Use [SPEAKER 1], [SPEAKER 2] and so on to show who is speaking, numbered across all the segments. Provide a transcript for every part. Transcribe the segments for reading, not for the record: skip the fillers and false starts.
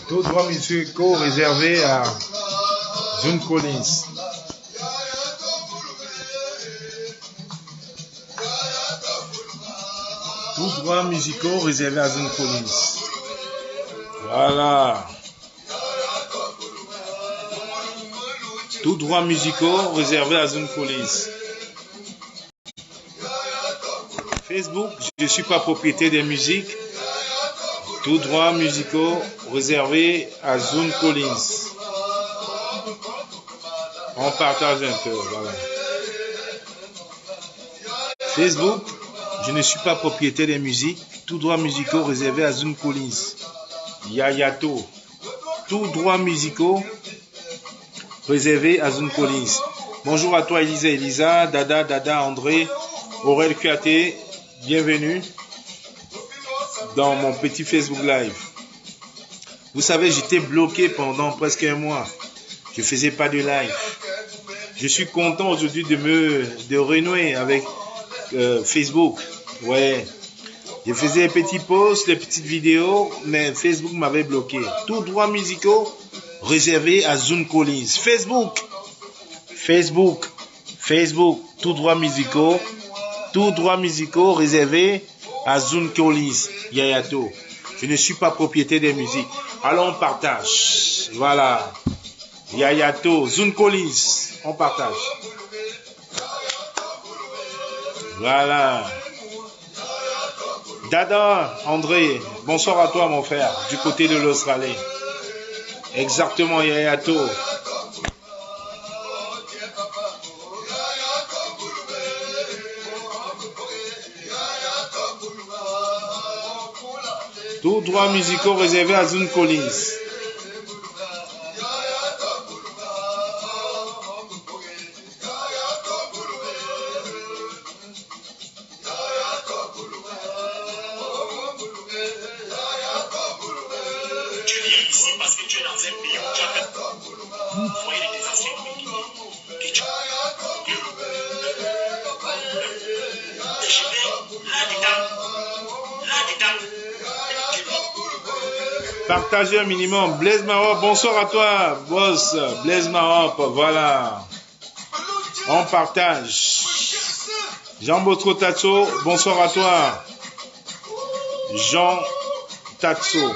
[SPEAKER 1] Tous droits musicaux réservés à June Collins. Tous droits musicaux réservés à June Collins. Voilà. Tous droits musicaux réservés à June Collins. Facebook, je ne suis pas propriétaire des musiques. Tous droits musicaux réservés à June Collins. On partage un peu, voilà. Facebook, je ne suis pas propriétaire des musiques. Tous droits musicaux réservés à June Collins. Yayato. Tous droits musicaux réservés à June Collins. Bonjour à toi Elisa, Dada, André, Aurel Kuaté, bienvenue dans mon petit Facebook Live. Vous savez, j'étais bloqué pendant presque un mois. Je ne faisais pas de live. Je suis content aujourd'hui de renouer avec Facebook. Ouais. Je faisais des petits posts, des petites vidéos, mais Facebook m'avait bloqué. Tous droits musicaux réservés à June Collins. Facebook. Tous droits musicaux réservés à June Collins. Yayato. Je ne suis pas propriétaire des musiques. Alors on partage. Voilà. Yayato, June Collins. On partage. Voilà. Dada, André, bonsoir à toi mon frère, du côté de l'Australie. Exactement, Yayato. Tous droits musicaux réservés à June Collins.
[SPEAKER 2] Tu viens ici parce que tu es dans un pays où tu as fait foyer des anciens que tu
[SPEAKER 1] Partagez un minimum. Blaise Marop, bonsoir à toi, boss. Blaise Marop, voilà. On partage. Jean Bosco Tatso, bonsoir à toi. Jean Tatso,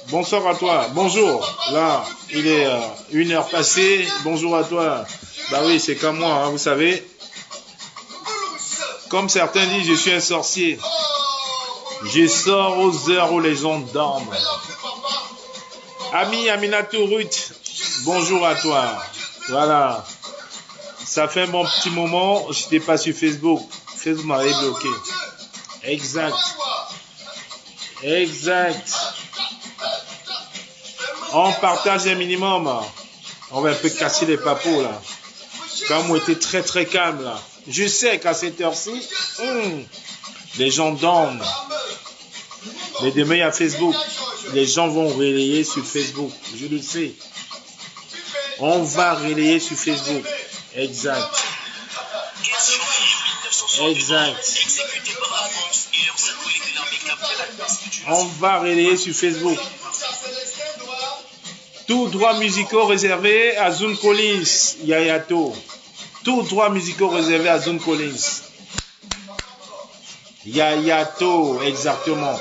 [SPEAKER 1] bonsoir à toi. Bonjour. Là, il est 1h passée. Bonjour à toi. Bah oui, c'est comme moi, hein, vous savez. Comme certains disent, je suis un sorcier. Je sors aux heures où les gens dorment. Ami Aminatou Ruth, bonjour à toi. Voilà. Ça fait un bon petit moment, je n'étais pas sur Facebook. Facebook m'avait bloqué. Exact. On partage un minimum. On va un peu casser les papos là. Comme on était très très calme là. Je sais qu'à cette heure-ci, les gens dorment. Mais demain, il y a Facebook. Les gens vont relayer sur Facebook. Je le sais. On va relayer sur Facebook. Exact. On va relayer sur Facebook. Tous droits musicaux réservés à June Collins. Yayato. Tous droits musicaux réservés à Zone Collins. Yayato, exactement.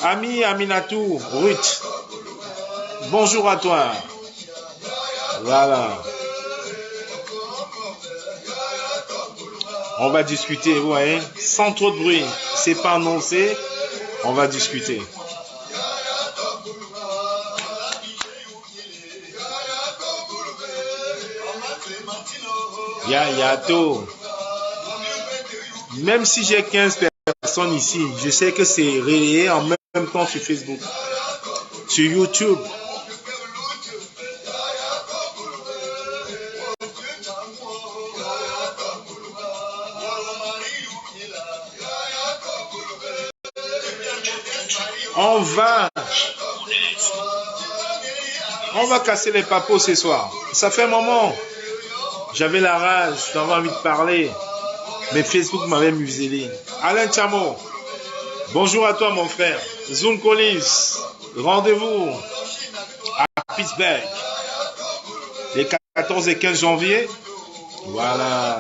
[SPEAKER 1] Ami Aminatou, Ruth. Bonjour à toi. Voilà. On va discuter, vous voyez, sans trop de bruit. C'est pas annoncé. On va discuter. Yayato. Même si j'ai 15 personnes ici, je sais que c'est relayé en même temps sur Facebook, sur YouTube. On va casser les papos ce soir. Ça fait un moment. J'avais la rage, j'avais envie de parler. Mais Facebook m'avait muselé. Alain Chamo, bonjour à toi mon frère. Zone Collins, rendez-vous à Pittsburgh. Les 14 et 15 janvier. Voilà.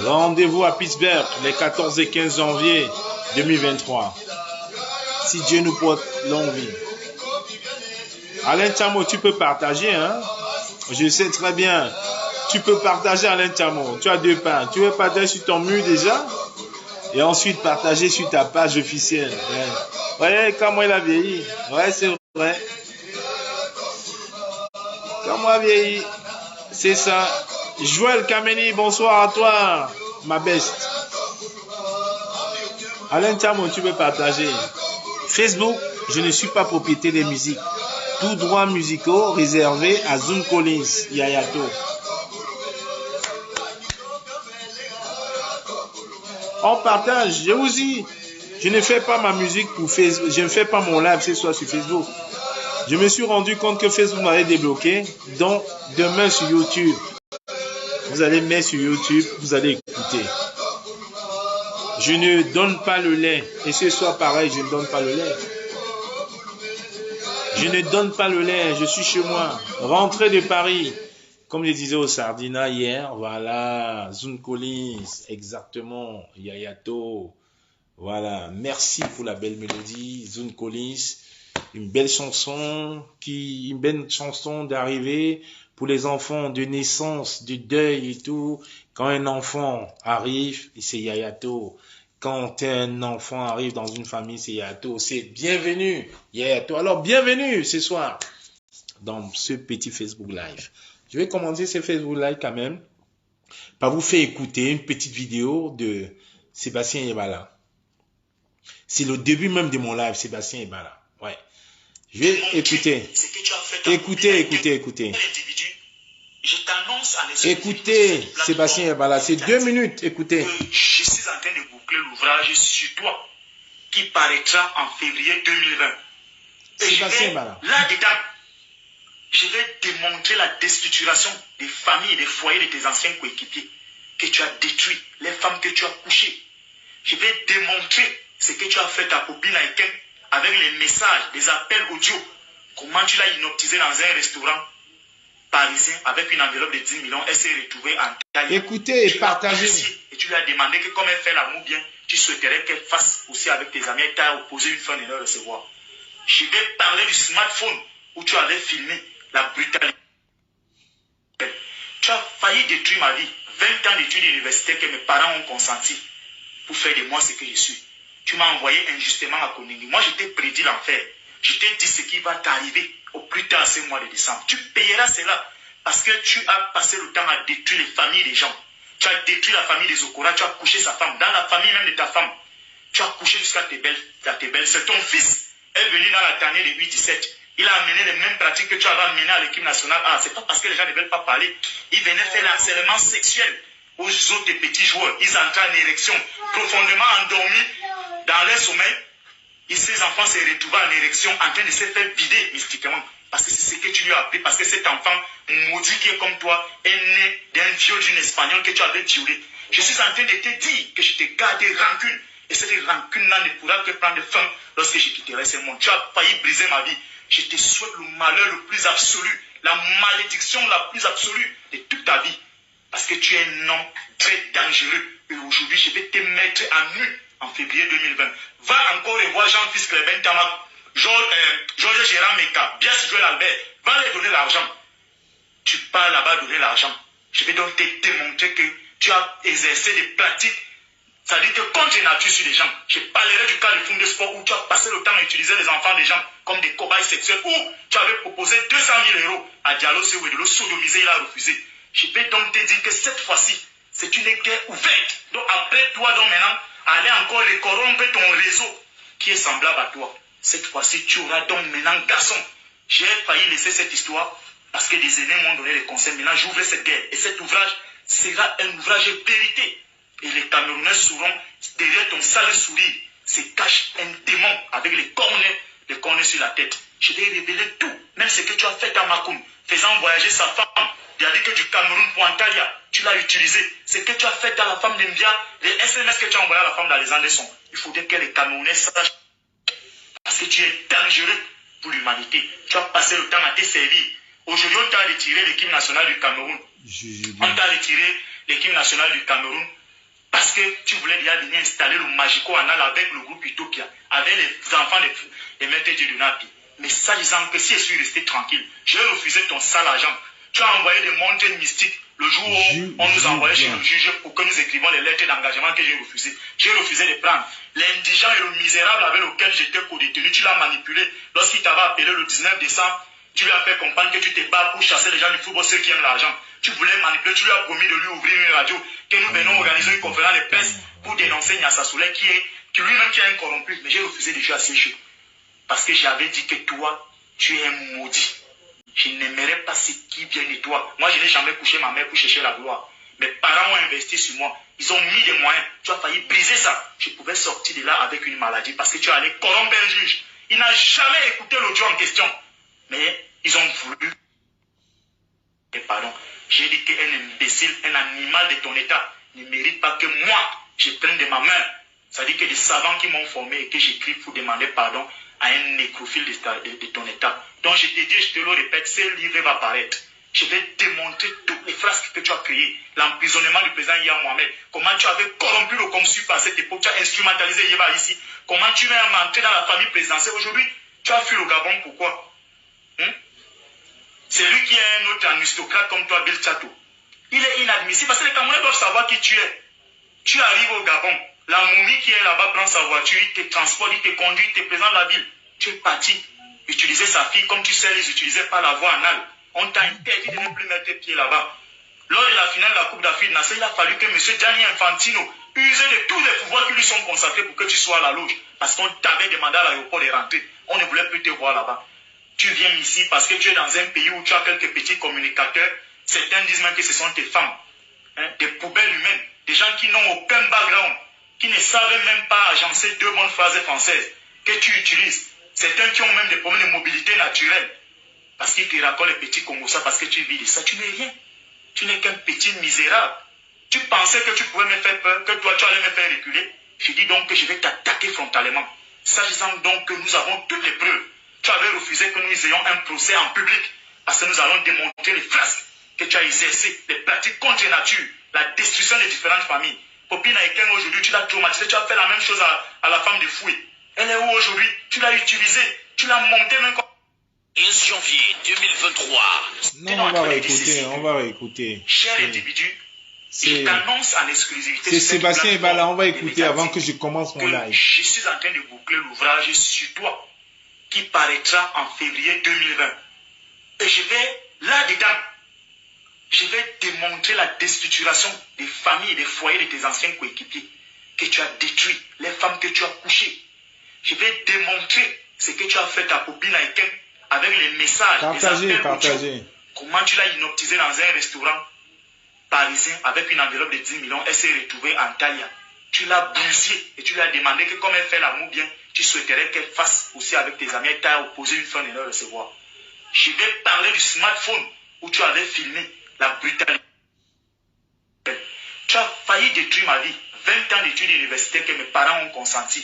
[SPEAKER 1] Rendez-vous à Pittsburgh les 14 et 15 janvier 2023. Si Dieu nous porte longue vie. Alain Chamo, tu peux partager, hein? Je sais très bien. Tu peux partager, Alain Chamo. Tu as 2 pains. Tu veux partager sur ton mur déjà? Et ensuite partager sur ta page officielle. Ouais, comment il a vieilli. Ouais, c'est vrai. Comment il a vieilli. C'est ça. Joël Kameni, bonsoir à toi, ma best. Alain Chamo, tu peux partager. Facebook, je ne suis pas propriétaire des musiques. Tous droits musicaux réservés à Zone Collins, Yayato. On partage, je vous dis, je ne fais pas ma musique pour Facebook, je ne fais pas mon live ce soir sur Facebook. Je me suis rendu compte que Facebook m'avait débloqué, donc demain sur YouTube. Vous allez mettre sur YouTube, vous allez écouter. Je ne donne pas le lait. Et ce soir, pareil, je ne donne pas le lait. Je ne donne pas le lait, je suis chez moi. Rentrée de Paris. Comme je disais au Sardina hier, voilà. Zone Collins, exactement. Yayato. Voilà. Merci pour la belle mélodie. Zone Collins. Une belle chanson d'arrivée pour les enfants de naissance, de deuil et tout. Quand un enfant arrive, c'est Yayato. Quand un enfant arrive dans une famille, c'est Yayato. C'est bienvenue, Yayato. Alors, bienvenue ce soir dans ce petit Facebook Live. Je vais commencer ce Facebook Live quand même par vous faire écouter une petite vidéo de Sébastien Yebala. C'est le début même de mon live, Sébastien Yebala. Ouais. Je vais écouter. Écoutez.
[SPEAKER 2] Je t'annonce à
[SPEAKER 1] Écoutez, Sébastien Yebala, c'est 2 minutes, écoutez.
[SPEAKER 2] Je suis en train de boucler l'ouvrage sur toi qui paraîtra en février 2020. Et
[SPEAKER 1] Sébastien Yebala.
[SPEAKER 2] Là-dedans, je vais démontrer la déstructuration des familles et des foyers de tes anciens coéquipiers que tu as détruits, les femmes que tu as couchées. Je vais démontrer ce que tu as fait ta copine Aiken avec les messages, les appels audio. Comment tu l'as inoptisé dans un restaurant parisien avec une enveloppe de 10 millions. Elle s'est retrouvée en taille.
[SPEAKER 1] Écoutez et partagez.
[SPEAKER 2] Et tu lui as demandé que comme elle fait l'amour bien, tu souhaiterais qu'elle fasse aussi avec tes amis. Elle t'a opposé une fin de leur recevoir. Je vais parler du smartphone où tu avais filmé la brutalité. Tu as failli détruire ma vie. 20 ans d'études universitaires que mes parents ont consenti pour faire de moi ce que je suis. Tu m'as envoyé injustement à Koningui. Moi, je t'ai prédit l'enfer. Je t'ai dit ce qui va t'arriver au plus tard ce mois de décembre. Tu payeras cela parce que tu as passé le temps à détruire les familles des gens. Tu as détruit la famille des Okora, tu as couché sa femme. Dans la famille même de ta femme, tu as couché jusqu'à tes belles. C'est ton fils est venu dans la tannée de 8-17. Il a amené les mêmes pratiques que tu avais amenées à l'équipe nationale. Ah, c'est pas parce que les gens ne veulent pas parler. Ils venaient faire l'harcèlement sexuel aux autres petits joueurs. Ils entraient en érection, profondément endormis dans leur sommeil. Et ces enfants se retrouvaient en érection en train de se faire vider mystiquement. Parce que c'est ce que tu lui as appris. Parce que cet enfant maudit qui est comme toi est né d'un viol d'une Espagnole que tu avais violé. Je suis en train de te dire que je te garde rancune. Et cette rancune-là ne pourra que prendre fin lorsque je quitterai ce monde. Tu as failli briser ma vie. Je te souhaite le malheur le plus absolu, la malédiction la plus absolue de toute ta vie. Parce que tu es un homme très dangereux. Et aujourd'hui, je vais te mettre à nu en février 2020. Va encore revoir Jean-Fils Clébin Tamak, Georges Gérard Meka, Bias Joël Albert. Va leur donner l'argent. Tu pars là-bas donner l'argent. Je vais donc te démontrer que tu as exercé des pratiques, ça dit que contre nature sur les gens. Je parlerai du cas de Funde Sport où tu as passé le temps à utiliser les enfants des gens comme des cobayes sexuels, où tu avais proposé 200 000 € à Diallo Sewedelo, sodomisé, il a refusé. Je vais donc te dire que cette fois-ci, c'est une guerre ouverte. Donc après toi, donc maintenant, aller encore corrompre ton réseau qui est semblable à toi. Cette fois-ci, tu auras donc maintenant, garçon, j'ai failli laisser cette histoire parce que des aînés m'ont donné les conseils. Maintenant, j'ouvre cette guerre. Et cet ouvrage sera un ouvrage de vérité. Et les Camerounais sauront, derrière ton sale sourire, se cache un démon avec les cornets sur la tête. Je vais révéler tout, même ce que tu as fait à Makoum, faisant voyager sa femme. Il a dit que du Cameroun pour Antalya, tu l'as utilisé. Ce que tu as fait à la femme d'Embia, les SMS que tu as envoyé à la femme d'Alexandre sont. Il faudrait que les Camerounais sachent. Parce que tu es dangereux pour l'humanité. Tu as passé le temps à te servir. Aujourd'hui, on t'a retiré l'équipe nationale du Cameroun. On t'a retiré l'équipe nationale du Cameroun parce que tu voulais déjà venir installer le Magico Anal avec le groupe Utopia, avec les enfants des maîtres Dieu de Napi. Mais sachant que si je suis resté tranquille, j'ai refusé ton sale argent. Tu as envoyé des montées mystiques le jour où on nous envoyait chez le juge pour que nous écrivions les lettres d'engagement que j'ai refusé. J'ai refusé de prendre. L'indigent et le misérable avec lequel j'étais co-détenu, tu l'as manipulé. Lorsqu'il t'avait appelé le 19 décembre, tu lui as fait comprendre que tu te bats pour chasser les gens du football, ceux qui aiment l'argent. Tu voulais manipuler, tu lui as promis de lui ouvrir une radio, que nous venons organiser une conférence de presse pour dénoncer Nyassa Souley qui lui-même qui est un corrompu. Mais j'ai refusé de jouer à ces jeux. Parce que j'avais dit que toi, tu es un maudit. Je n'aimerais pas ce qui vient de toi. Moi, je n'ai jamais couché ma mère pour chercher la gloire. Mes parents ont investi sur moi. Ils ont mis des moyens. Tu as failli briser ça. Je pouvais sortir de là avec une maladie parce que tu allais corrompre un juge. Il n'a jamais écouté l'audio en question. Mais ils ont voulu. Et pardon. J'ai dit qu'un imbécile, un animal de ton état, ne mérite pas que moi, je prenne de ma main. Ça dit que les savants qui m'ont formé et que j'écris pour demander pardon à un nécrophile de ton état. Donc je te dis, je te le répète, ce livre va paraître. Je vais démontrer toutes les frasques que tu as créées. L'emprisonnement du président Yahya Mohamed. Comment tu avais corrompu le consul à cette époque. Tu as instrumentalisé Yéba ici. Comment tu vas entrer dans la famille présidentielle. Aujourd'hui, tu as fui le Gabon. Pourquoi? C'est lui qui est un autre aristocrate comme toi, Bill Chateau. Il est inadmissible parce que les Camerounais doivent savoir qui tu es. Tu arrives au Gabon. La momie qui est là-bas prend sa voiture, il te transporte, il te conduit, il te présente la ville. Tu es parti utiliser sa fille comme tu sais les utiliser par la voie anale. On t'a interdit de ne plus mettre tes pieds là-bas. Lors de la finale de la Coupe d'Afrique, il a fallu que M. Gianni Infantino use de tous les pouvoirs qui lui sont consacrés pour que tu sois à la loge. Parce qu'on t'avait demandé à l'aéroport de rentrer. On ne voulait plus te voir là-bas. Tu viens ici parce que tu es dans un pays où tu as quelques petits communicateurs. Certains disent même que ce sont tes femmes. Des poubelles humaines. Des gens qui n'ont aucun background. Qui ne savent même pas agencer deux bonnes phrases françaises. Que tu utilises. Certains qui ont même des problèmes de mobilité naturelle. Parce qu'ils te racontent les petits Congossas parce que tu vis de ça. Tu n'es rien. Tu n'es qu'un petit misérable. Tu pensais que tu pouvais me faire peur, que toi tu allais me faire reculer. Je dis donc que je vais t'attaquer frontalement. Sachant donc que nous avons toutes les preuves. Tu avais refusé que nous ayons un procès en public. Parce que nous allons démontrer les frasques que tu as exercées, les pratiques contre nature, la destruction des différentes familles. Popina Eken aujourd'hui, tu l'as traumatisé, tu as fait la même chose à la femme de Foué. Elle est où aujourd'hui? Tu l'as utilisée, tu l'as montée même comme...
[SPEAKER 3] 15 janvier 2023.
[SPEAKER 1] Non, on va réécouter, on va réécouter.
[SPEAKER 2] Cher individu, je t'annonce en exclusivité.
[SPEAKER 1] C'est Sébastien Ebala, on va écouter avant que je commence mon live.
[SPEAKER 2] Je suis en train de boucler l'ouvrage sur toi qui paraîtra en février 2020. Et je vais, là-dedans, je vais démontrer la déstructuration des familles et des foyers de tes anciens coéquipiers que tu as détruits, les femmes que tu as couchées. Je vais démontrer ce que tu as fait à Popina Eken avec les messages,
[SPEAKER 1] partagez.
[SPEAKER 2] Comment tu l'as inoptisé dans un restaurant parisien avec une enveloppe de 10 millions. Elle s'est retrouvée en Antalya. Tu l'as bousillée et tu lui as demandé que comme elle fait l'amour bien, tu souhaiterais qu'elle fasse aussi avec tes amis. Elle t'a opposé une fin de leur recevoir. Je vais parler du smartphone où tu avais filmé la brutalité. Tu as failli détruire ma vie. 20 ans d'études universitaires que mes parents ont consenti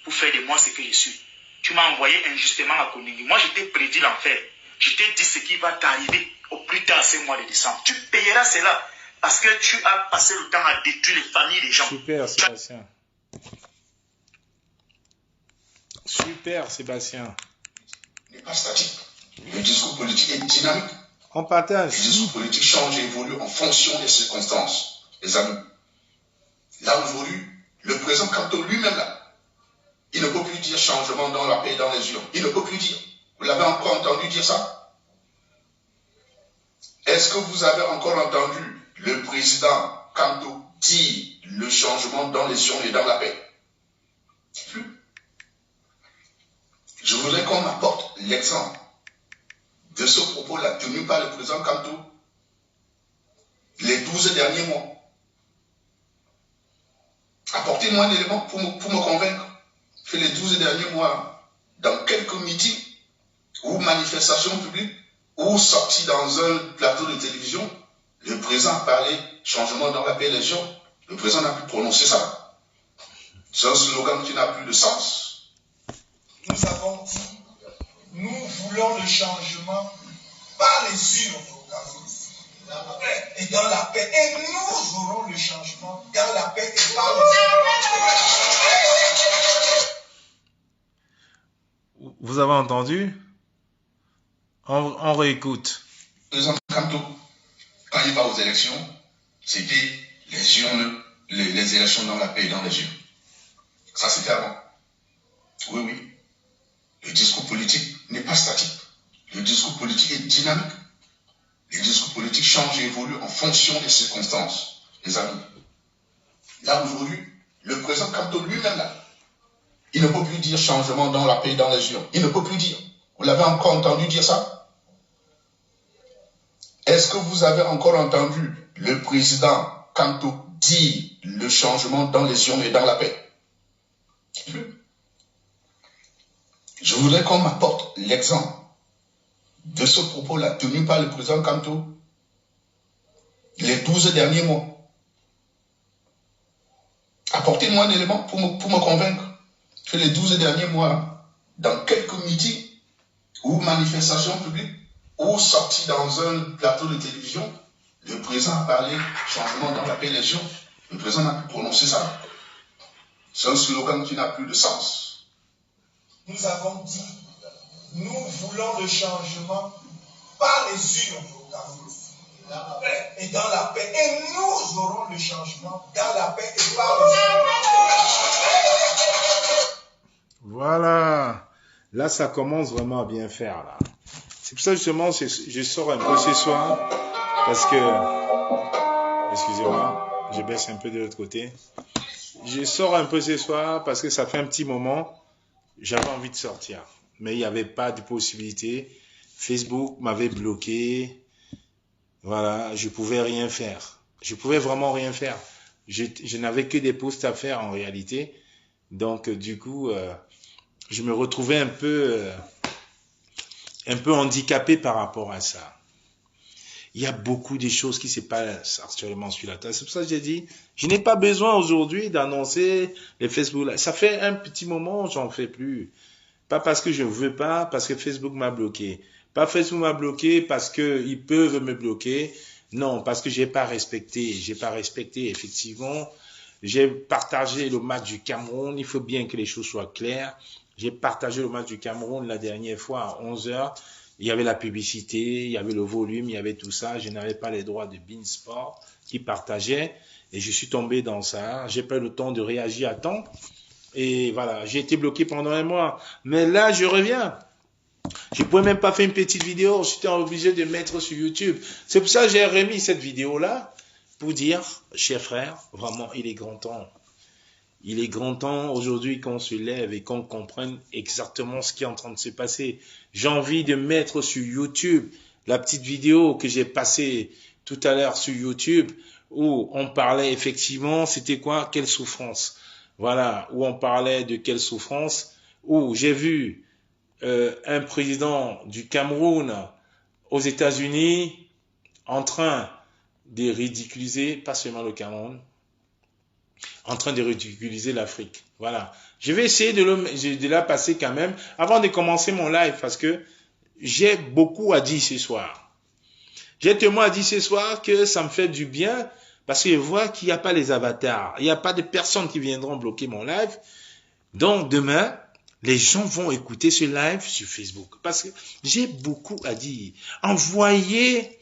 [SPEAKER 2] pour faire de moi ce que je suis. Tu m'as envoyé injustement à Koningui. Moi, je t'ai prédit l'enfer. Je t'ai dit ce qui va t'arriver au plus tard ce mois de décembre. Tu payeras cela parce que tu as passé le temps à détruire les familles des gens.
[SPEAKER 1] Super, Sébastien. Super, Sébastien.
[SPEAKER 4] N'est pas statique. Le discours politique est dynamique.
[SPEAKER 1] On partage.
[SPEAKER 4] Le discours politique change et évolue en fonction des circonstances. Les amis, là aujourd'hui, le président Kanto lui-même là, il ne peut plus dire changement dans la paix et dans les urnes. Il ne peut plus dire. Vous l'avez encore entendu dire ça? Est-ce que vous avez encore entendu le président Kanto dire le changement dans les urnes et dans la paix? Plus. Je voudrais qu'on m'apporte l'exemple de ce propos-là tenu par le président Kanto les 12 derniers mois. Apportez-moi un élément pour me convaincre que les 12 derniers mois, dans quelques meetings ou manifestations publiques ou sorties dans un plateau de télévision, le président a parlé changement dans la paix des gens. Le président n'a pu prononcer ça. C'est un slogan qui n'a plus de sens.
[SPEAKER 5] Nous avons dit, nous voulons le changement par les urnes et dans la paix. Et nous aurons le changement dans la paix et par les urnes.
[SPEAKER 1] Vous avez entendu? On réécoute.
[SPEAKER 4] Le président Kanto, quand il va aux élections, c'était les urnes, les élections dans la paix et dans les urnes. Ça, c'était avant. Oui, oui. Le discours politique n'est pas statique. Le discours politique est dynamique. Le discours politique change et évolue en fonction des circonstances. Les amis, là aujourd'hui, le président Kanto lui-même là, il ne peut plus dire changement dans la paix et dans les urnes. Il ne peut plus dire. Vous l'avez encore entendu dire ça? Est-ce que vous avez encore entendu le président Kanto dire le changement dans les urnes et dans la paix? Je voudrais qu'on m'apporte l'exemple de ce propos-là tenu par le président Kanto les 12 derniers mois. Apportez-moi un élément pour me convaincre que les 12 derniers mois, dans quelques meetings ou manifestations publiques ou sorties dans un plateau de télévision, le président a parlé changement dans la paix des gens. Le président n'a pu prononcer ça. C'est un slogan qui n'a plus de sens.
[SPEAKER 5] Nous avons dit, nous voulons le changement par les urnes et dans la paix. Et nous aurons le changement dans la paix et par les urnes.
[SPEAKER 1] Voilà. Là, ça commence vraiment à bien faire, là. C'est pour ça, justement, je sors un peu ce soir. Parce que... Excusez-moi, je baisse un peu de l'autre côté. Je sors un peu ce soir parce que ça fait un petit moment... J'avais envie de sortir, mais il n'y avait pas de possibilité. Facebook m'avait bloqué. Voilà, je pouvais rien faire. Je pouvais vraiment rien faire. Je n'avais que des posts à faire en réalité. Donc, du coup, je me retrouvais un peu handicapé par rapport à ça. Il y a beaucoup de choses qui se passent actuellement sur la Terre. C'est pour ça que j'ai dit, je n'ai pas besoin aujourd'hui d'annoncer les Facebook Live. Ça fait un petit moment, j'en fais plus. Pas parce que je ne veux pas, parce que Facebook m'a bloqué. Pas Facebook m'a bloqué parce qu'ils peuvent me bloquer. Non, parce que j'ai pas respecté. J'ai pas respecté, effectivement. J'ai partagé le match du Cameroun. Il faut bien que les choses soient claires. J'ai partagé le match du Cameroun la dernière fois à 11h. Il y avait la publicité, il y avait le volume, il y avait tout ça. Je n'avais pas les droits de Beansport qui partageait. Et je suis tombé dans ça. J'ai pas eu le temps de réagir à temps. Et voilà, j'ai été bloqué pendant un mois. Mais là, je reviens. Je ne pouvais même pas faire une petite vidéo. J'étais obligé de mettre sur YouTube. C'est pour ça que j'ai remis cette vidéo-là pour dire, chers frères, vraiment, il est grand temps. Il est grand temps aujourd'hui qu'on se lève et qu'on comprenne exactement ce qui est en train de se passer. J'ai envie de mettre sur YouTube la petite vidéo que j'ai passée tout à l'heure sur YouTube où on parlait effectivement, c'était quoi? Quelle souffrance? Voilà, où on parlait de quelle souffrance, où j'ai vu un président du Cameroun aux États-Unis en train de ridiculiser, pas seulement le Cameroun, en train de ridiculiser l'Afrique. Voilà. Je vais essayer de la passer quand même avant de commencer mon live parce que j'ai beaucoup à dire ce soir. J'ai tellement à dire ce soir que ça me fait du bien parce que je vois qu'il n'y a pas les avatars. Il n'y a pas de personnes qui viendront bloquer mon live. Donc demain, les gens vont écouter ce live sur Facebook parce que j'ai beaucoup à dire. Envoyez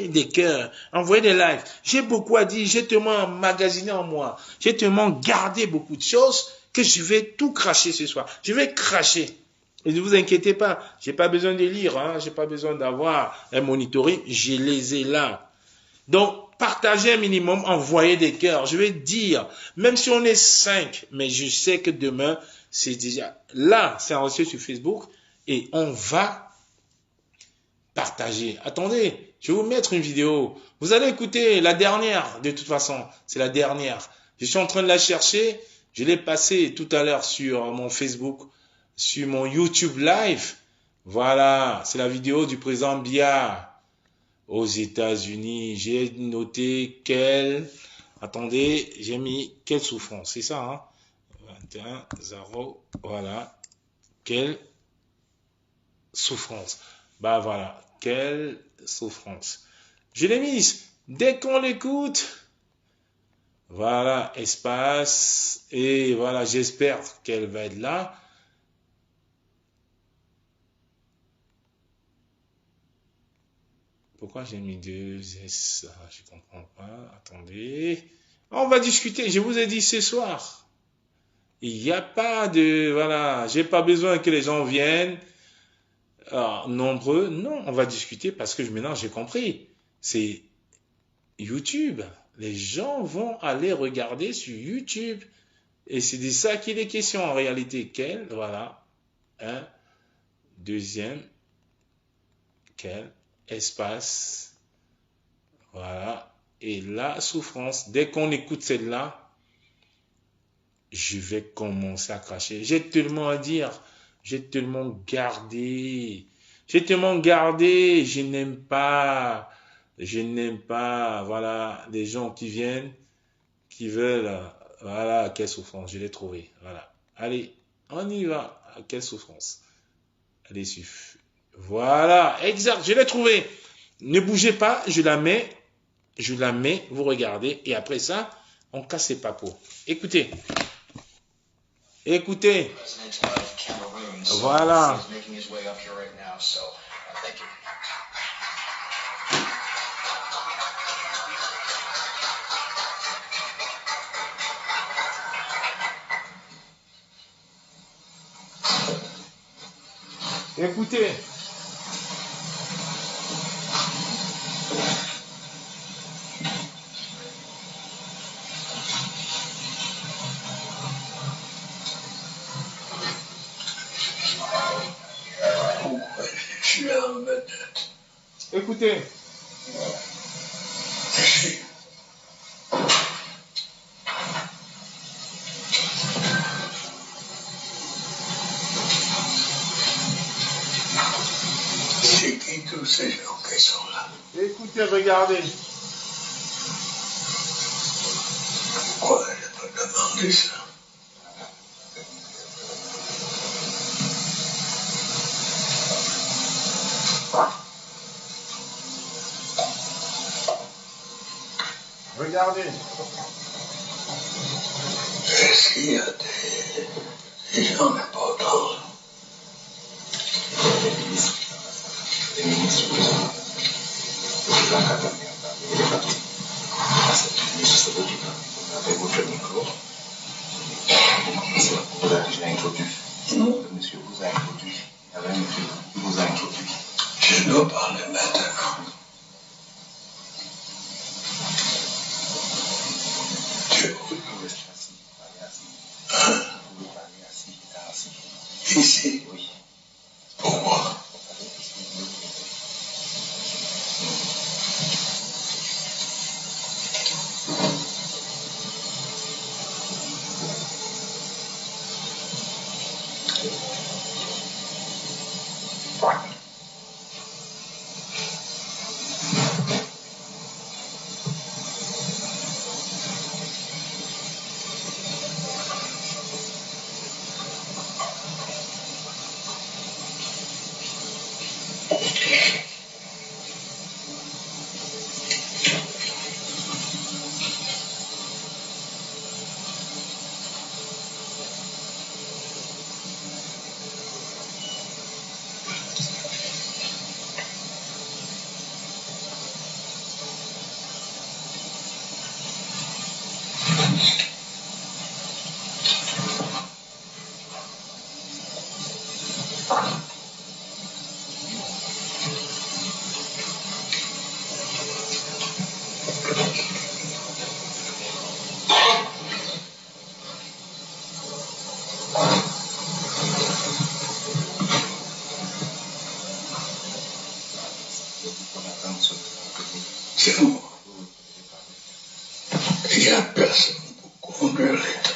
[SPEAKER 1] des cœurs, envoyez des lives. J'ai beaucoup à dire, j'ai tellement emmagasiné en moi, j'ai tellement gardé beaucoup de choses que je vais tout cracher ce soir. Je vais cracher. Et ne vous inquiétez pas, j'ai pas besoin de lire, hein, j'ai pas besoin d'avoir un monitoring, je les ai là. Donc, partagez un minimum, envoyez des cœurs. Je vais dire, même si on est 5, mais je sais que demain, c'est déjà là, c'est enregistré sur Facebook et on va partager. Attendez, je vais vous mettre une vidéo. Vous allez écouter la dernière, de toute façon, c'est la dernière. Je suis en train de la chercher. Je l'ai passée tout à l'heure sur mon Facebook, sur mon YouTube Live. Voilà, c'est la vidéo du président Biya aux États-Unis. J'ai noté quelle... Attendez, j'ai mis quelle souffrance, c'est ça, hein? 21, 0, voilà. Quelle souffrance. Bah voilà, quelle souffrance. Je l'ai mise. Dès qu'on l'écoute, voilà, espace. Et voilà, j'espère qu'elle va être là. Pourquoi j'ai mis 2 S? Je comprends pas. Attendez. On va discuter. Je vous ai dit ce soir. Il n'y a pas de... Voilà, j'ai pas besoin que les gens viennent nombreux. Non, on va discuter parce que maintenant j'ai compris. C'est YouTube. Les gens vont aller regarder sur YouTube. Et c'est de ça qu'il est question en réalité. Quel? Voilà. Un. Deuxième. Quel? Espace. Voilà. Et la souffrance. Dès qu'on écoute celle-là, je vais commencer à cracher. J'ai tellement à dire. J'ai tellement gardé. J'ai tellement gardé. Je n'aime pas, voilà, des gens qui viennent, qui veulent, voilà, quelle souffrance. Je l'ai trouvé. Voilà. Allez, on y va. Quelle souffrance. Allez, suffit. Voilà, exact. Je l'ai trouvé. Ne bougez pas. Je la mets. Vous regardez. Et après ça, on casse les papos. Écoutez. Écoutez. Voilà. Écoutez. Écoutez.
[SPEAKER 6] C'est qui tous ces gens qui sont là?
[SPEAKER 1] Écoutez, regardez.
[SPEAKER 6] Pourquoi elle n'a pas demandé ça?
[SPEAKER 1] Regardez.
[SPEAKER 6] Est-ce qu'il y a des gens importants?
[SPEAKER 7] Les ministres de la Catalogne, c'est ministre de avec votre micro. Vous avez déjà introduit. Le monsieur vous a introduit. Il y avait un monsieur qui vous a introduit.
[SPEAKER 6] Je dois parler maintenant. Ici?
[SPEAKER 7] Oui.
[SPEAKER 6] Pourquoi? C'est moi. Il n'y a personne pour conduire l'État.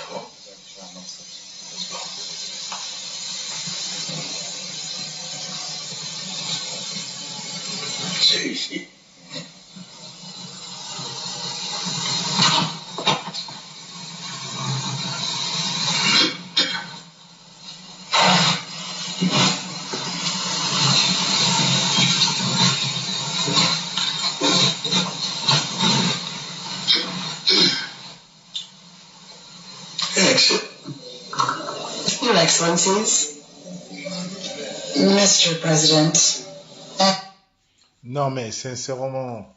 [SPEAKER 6] C'est ici.
[SPEAKER 8] Your Excellencies, Mr. President.
[SPEAKER 1] Non, mais sincèrement,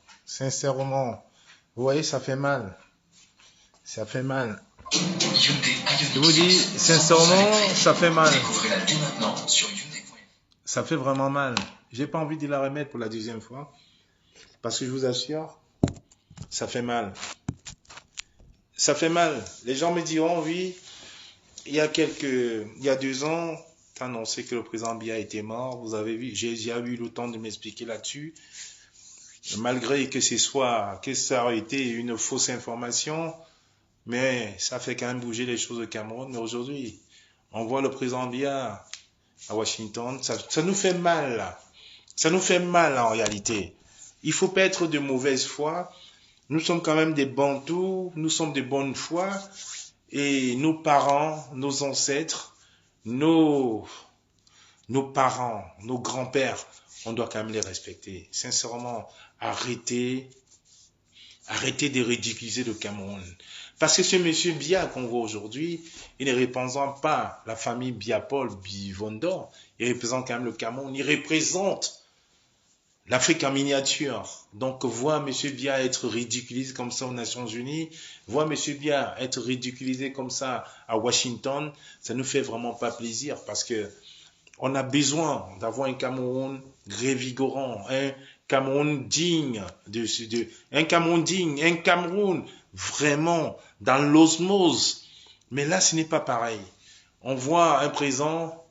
[SPEAKER 1] vous voyez, ça fait mal. Ça fait mal. Je vous dis, sincèrement, ça fait mal. Ça fait vraiment mal. J'ai pas envie de la remettre pour la deuxième fois. Parce que je vous assure, ça fait mal. Ça fait mal. Les gens me diront, oui, il y a 2 ans, tu as annoncé que le président Biya était mort. Vous avez vu, j'ai eu le temps de m'expliquer là-dessus. Malgré que ça aurait été une fausse information, mais ça fait quand même bouger les choses au Cameroun. Mais aujourd'hui, on voit le président Biya à Washington. Ça nous fait mal, là. Ça nous fait mal en réalité. Il faut pas être de mauvaise foi. Nous sommes quand même des Bantous, nous sommes de bonne foi. Et nos parents, nos ancêtres, nos parents, nos grands-pères, on doit quand même les respecter. Sincèrement, arrêtez de ridiculiser le Cameroun. Parce que ce monsieur Biya qu'on voit aujourd'hui, il ne représente pas la famille Biya-Paul Bivondor, il représente quand même le Cameroun, il représente l'Afrique en miniature. Donc, voir M. Biya être ridiculisé comme ça aux Nations Unies, voir M. Biya être ridiculisé comme ça à Washington, ça nous fait vraiment pas plaisir parce que on a besoin d'avoir un Cameroun revigorant, un Cameroun digne, un Cameroun vraiment dans l'osmose. Mais là, ce n'est pas pareil. On voit un président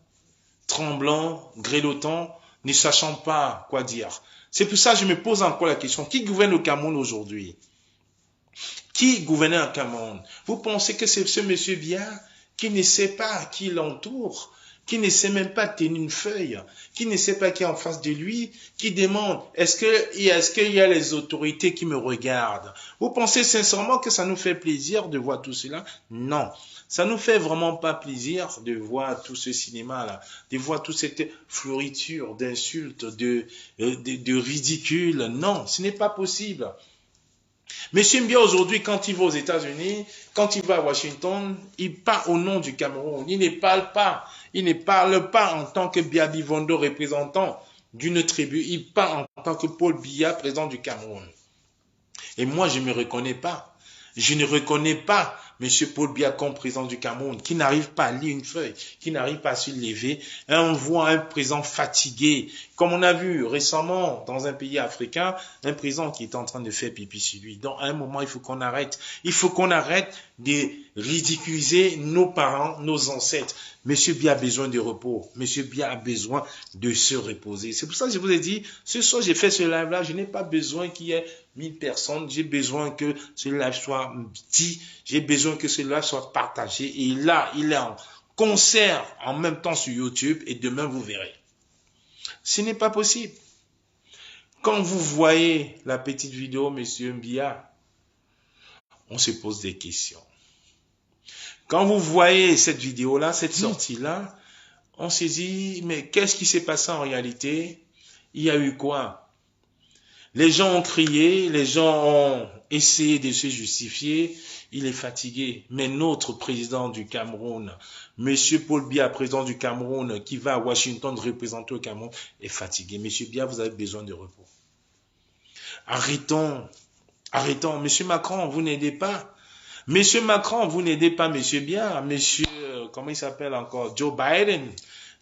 [SPEAKER 1] tremblant, grelottant, ne sachant pas quoi dire. C'est pour ça que je me pose encore la question. Qui gouverne le Cameroun aujourd'hui? Qui gouvernait le Cameroun? Vous pensez que c'est ce monsieur Biya qui ne sait pas qui l'entoure, qui ne sait même pas tenir une feuille, qui ne sait pas qui est en face de lui, qui demande est-ce qu'il y a les autorités qui me regardent? Vous pensez sincèrement que ça nous fait plaisir de voir tout cela? Non. Ça nous fait vraiment pas plaisir de voir tout ce cinéma-là, de voir toute cette floriture d'insultes, de ridicules. Non, ce n'est pas possible. Monsieur Biya aujourd'hui, quand il va aux États-Unis, quand il va à Washington, il parle au nom du Cameroun. Il ne parle pas. Il ne parle pas en tant que Biya Bivondo, représentant d'une tribu. Il parle en tant que Paul Biya, président du Cameroun. Et moi, je ne me reconnais pas. Je ne reconnais pas M. Paul Biya comme président du Cameroun, qui n'arrive pas à lire une feuille, qui n'arrive pas à se lever. Et on voit un président fatigué, comme on a vu récemment dans un pays africain, un président qui est en train de faire pipi sur lui. Donc à un moment, il faut qu'on arrête. Il faut qu'on arrête de ridiculiser nos parents, nos ancêtres. M. Biya a besoin de repos. M. Biya a besoin de se reposer. C'est pour ça que je vous ai dit, ce soir j'ai fait ce live-là, je n'ai pas besoin qu'il y ait 1000 personnes. J'ai besoin que ce live soit dit. J'ai besoin que ce live soit partagé. Et là, il est en concert en même temps sur YouTube. Et demain, vous verrez. Ce n'est pas possible. Quand vous voyez la petite vidéo, M. Biya, on se pose des questions. Quand vous voyez cette vidéo-là, cette sortie-là, on se dit, mais qu'est-ce qui s'est passé en réalité? Il y a eu quoi? Les gens ont crié, les gens ont essayé de se justifier, il est fatigué. Mais notre président du Cameroun, M. Paul Biya, président du Cameroun, qui va à Washington représenter le Cameroun, est fatigué. M. Biya, vous avez besoin de repos. Arrêtons. M. Macron, vous n'aidez pas. Monsieur Macron, vous n'aidez pas Monsieur Biya. Monsieur, comment il s'appelle encore? Joe Biden.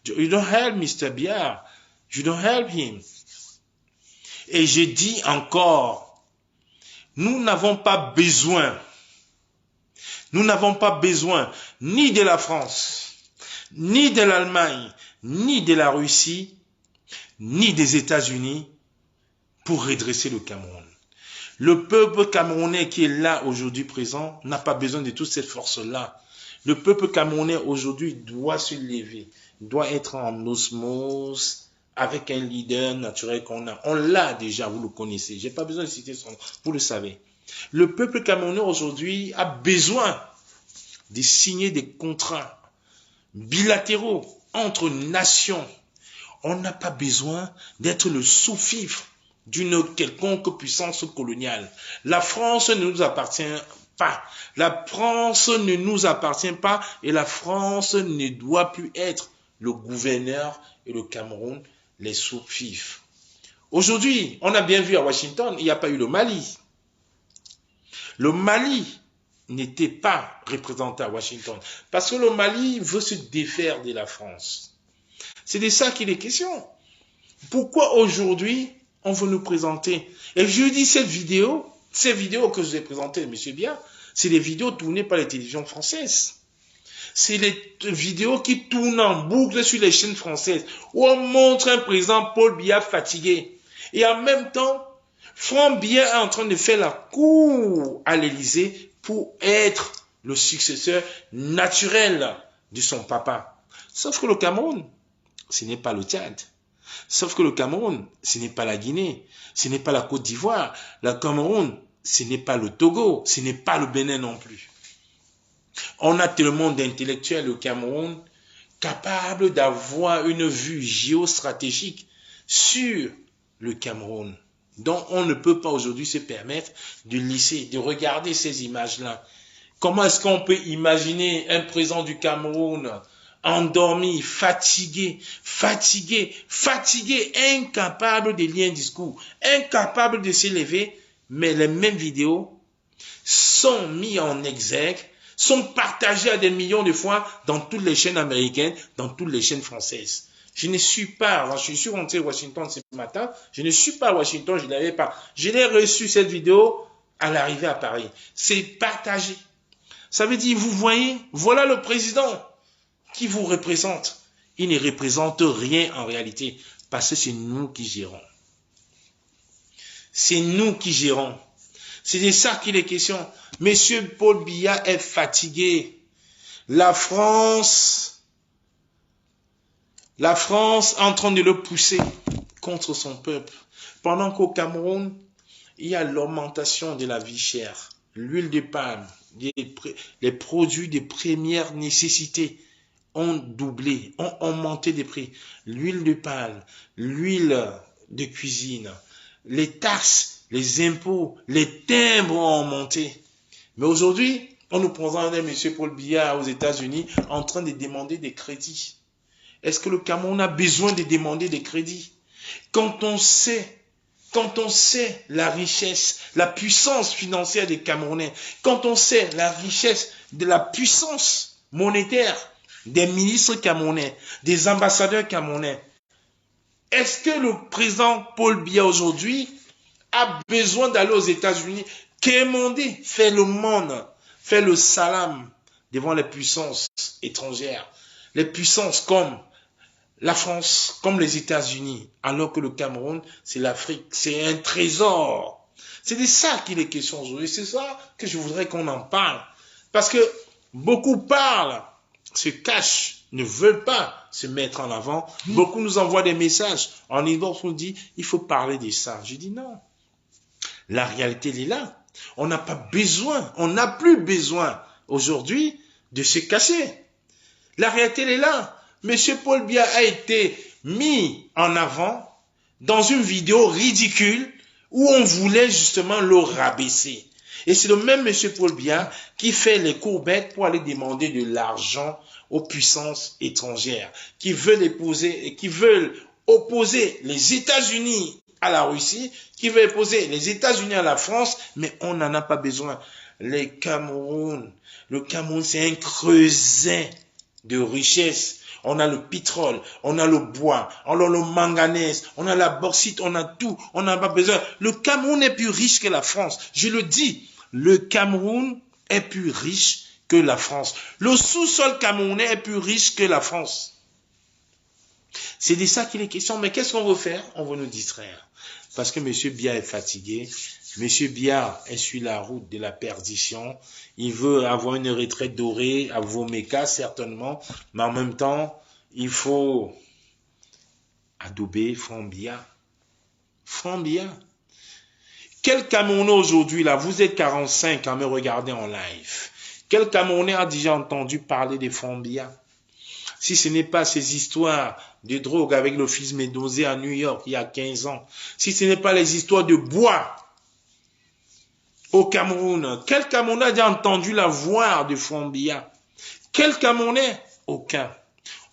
[SPEAKER 1] You don't help Mr. Biya. You don't help him. Et je dis encore, nous n'avons pas besoin ni de la France, ni de l'Allemagne, ni de la Russie, ni des États-Unis pour redresser le Cameroun. Le peuple camerounais qui est là aujourd'hui présent n'a pas besoin de toute cette force-là. Le peuple camerounais aujourd'hui doit se lever, doit être en osmose avec un leader naturel qu'on a. On l'a déjà, vous le connaissez. Je n'ai pas besoin de citer son nom, vous le savez. Le peuple camerounais aujourd'hui a besoin de signer des contrats bilatéraux entre nations. On n'a pas besoin d'être le sous-fifre d'une quelconque puissance coloniale. La France ne nous appartient pas. La France ne nous appartient pas et la France ne doit plus être le gouverneur et le Cameroun les sous-fifres. Aujourd'hui, on a bien vu à Washington, il n'y a pas eu le Mali. Le Mali n'était pas représenté à Washington parce que le Mali veut se défaire de la France. C'est de ça qu'il est question. Pourquoi aujourd'hui on veut nous présenter? Et je dis ces vidéos que je vous ai présentées, M. Bia, c'est des vidéos tournées par les télévisions françaises. C'est les vidéos qui tournent en boucle sur les chaînes françaises où on montre un président Paul Biya fatigué. Et en même temps, Franck Biya est en train de faire la cour à l'Élysée pour être le successeur naturel de son papa. Sauf que le Cameroun, ce n'est pas le Tchad. Sauf que le Cameroun, ce n'est pas la Guinée, ce n'est pas la Côte d'Ivoire. Le Cameroun, ce n'est pas le Togo, ce n'est pas le Bénin non plus. On a tellement d'intellectuels au Cameroun capables d'avoir une vue géostratégique sur le Cameroun. Donc on ne peut pas aujourd'hui se permettre de lisser, de regarder ces images-là. Comment est-ce qu'on peut imaginer un président du Cameroun endormi, fatigué, incapable de lire un discours, incapable de s'élever, mais les mêmes vidéos sont mises en exergue, sont partagées à des millions de fois dans toutes les chaînes américaines, dans toutes les chaînes françaises. Je ne suis pas, je suis rentré à Washington ce matin, je ne suis pas à Washington, je ne l'avais pas. Je l'ai reçu cette vidéo à l'arrivée à Paris. C'est partagé. Ça veut dire, vous voyez, voilà le président qui vous représente. Il ne représente rien en réalité, parce que c'est nous qui gérons. C'est nous qui gérons. C'est de ça qu'il est question. Monsieur Paul Biya est fatigué. La France est en train de le pousser contre son peuple. Pendant qu'au Cameroun, il y a l'augmentation de la vie chère. L'huile de palme, les produits de première nécessité ont doublé, ont augmenté des prix. L'huile de palme, l'huile de cuisine, les taxes, les impôts, les timbres ont augmenté. Mais aujourd'hui, on nous présente M. Paul Biya aux États-Unis en train de demander des crédits. Est-ce que le Cameroun a besoin de demander des crédits? Quand on sait la richesse, la puissance financière des Camerounais, quand on sait la richesse de la puissance monétaire des ministres camerounais, des ambassadeurs camerounais, est-ce que le président Paul Biya aujourd'hui a besoin d'aller aux États-Unis, quémander, faire le monde, faire le salam devant les puissances étrangères, les puissances comme la France, comme les États-Unis, alors que le Cameroun, c'est l'Afrique, c'est un trésor. C'est de ça qu'il est question aujourd'hui. C'est ça que je voudrais qu'on en parle. Parce que beaucoup parlent, se cachent, ne veulent pas se mettre en avant. Beaucoup nous envoient des messages. En inbox, on dit, il faut parler de ça. Je dis non. La réalité, elle est là. On n'a pas besoin, on n'a plus besoin aujourd'hui de se cacher. La réalité, elle est là. Monsieur Paul Biya a été mis en avant dans une vidéo ridicule où on voulait justement le rabaisser. Et c'est le même monsieur Paul Biya qui fait les courbettes pour aller demander de l'argent aux puissances étrangères, qui veulent opposer les États-Unis à la Russie, qui veulent opposer les États-Unis à la France, mais on n'en a pas besoin. Le Cameroun, c'est un creuset de richesse. On a le pétrole, on a le bois, on a le manganèse, on a la bauxite, on a tout, on n'a pas besoin. Le Cameroun est plus riche que la France. Je le dis, le Cameroun est plus riche que la France. Le sous-sol camerounais est plus riche que la France. C'est de ça qu'il est question. Mais qu'est-ce qu'on veut faire? On veut nous distraire. Parce que M. Biya est fatigué. M. Biya est sur la route de la perdition. Il veut avoir une retraite dorée à Vomeka, certainement. Mais en même temps, il faut adouber Franck Biya. Franck Biya. Quel Camerounais aujourd'hui, là, vous êtes 45 à me regarder en live. Quel Camerounais a déjà entendu parler de Franck Biya? Si ce n'est pas ces histoires de drogue avec le fils Médosé à New York il y a 15 ans, si ce n'est pas les histoires de bois au Cameroun, quel Camerounais a déjà entendu la voix de Franck Biya? Quel Camerounais? Aucun.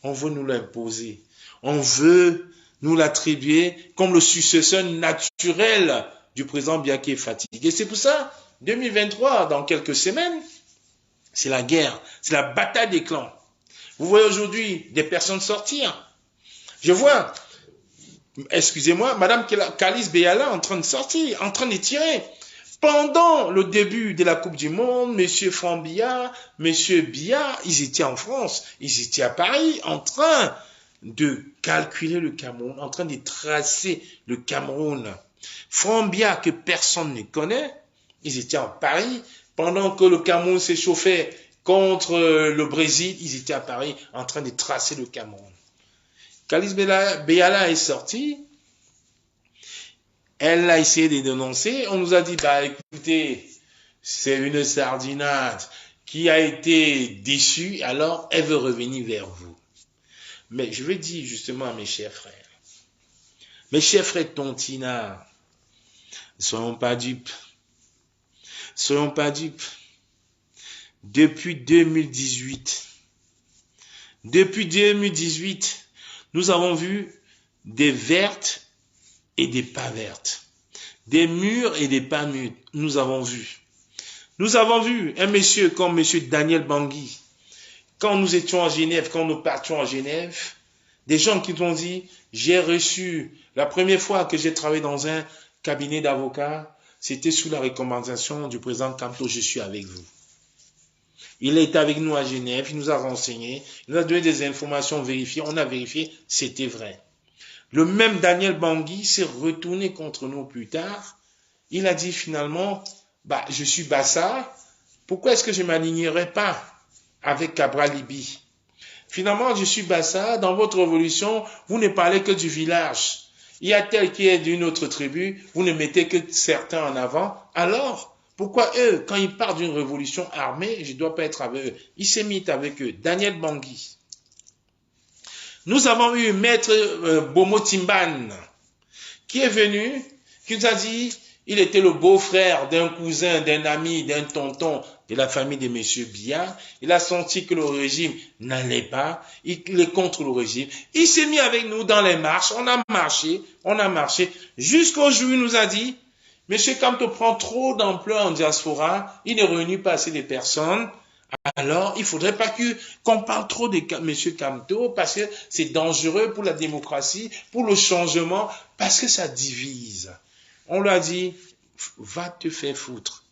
[SPEAKER 1] On veut nous l'imposer. On veut nous l'attribuer comme le successeur naturel du président Biya qui est fatigué. C'est pour ça, 2023, dans quelques semaines, c'est la guerre, c'est la bataille des clans. Vous voyez aujourd'hui des personnes sortir. Je vois, excusez-moi, Madame Kalis Beyala en train de sortir, en train de tirer. Pendant le début de la Coupe du Monde, M. Franck Biya, M. Biya, ils étaient en France, ils étaient à Paris, en train de calculer le Cameroun, en train de tracer le Cameroun. Franck Biya, que personne ne connaît, ils étaient en Paris, pendant que le Cameroun s'échauffait contre le Brésil, ils étaient à Paris en train de tracer le Cameroun. Kalis Beyala est sortie, elle a essayé de dénoncer, on nous a dit, bah écoutez, c'est une sardinade qui a été déçue, alors elle veut revenir vers vous. Mais je veux dire justement à mes chers frères tontinards, ne soyons pas dupes, soyons pas dupes. Depuis 2018, nous avons vu des vertes et des pas vertes, des mûres et des pas mûres. Nous avons vu un monsieur comme monsieur Daniel Bangui. Quand nous étions à Genève, quand nous partions à Genève, des gens qui nous ont dit, j'ai reçu, la première fois que j'ai travaillé dans un cabinet d'avocats, c'était sous la recommandation du président Kamto, je suis avec vous. Il est avec nous à Genève, il nous a renseigné, il nous a donné des informations vérifiées, on a vérifié, c'était vrai. Le même Daniel Bangui s'est retourné contre nous plus tard. Il a dit finalement, bah, je suis Bassa, pourquoi est-ce que je ne m'alignerai pas avec Cabral Libi? Finalement, je suis Bassa, dans votre révolution, vous ne parlez que du village. Il y a tel qui est d'une autre tribu, vous ne mettez que certains en avant. Alors, pourquoi eux, quand ils parlent d'une révolution armée, je ne dois pas être avec eux? Il s'est mis avec eux. Daniel Bangui. Nous avons eu Maître Bomo Timban, qui est venu, qui nous a dit, il était le beau-frère d'un cousin, d'un ami, d'un tonton de la famille de M. Biya. Il a senti que le régime n'allait pas, il est contre le régime. Il s'est mis avec nous dans les marches, on a marché, jusqu'au jour où il nous a dit, M. Kamto prend trop d'ampleur en diaspora, il ne réunit pas assez de personnes, alors il ne faudrait pas qu'on parle trop de M. Kamto parce que c'est dangereux pour la démocratie, pour le changement, parce que ça divise. On lui a dit, va te faire foutre.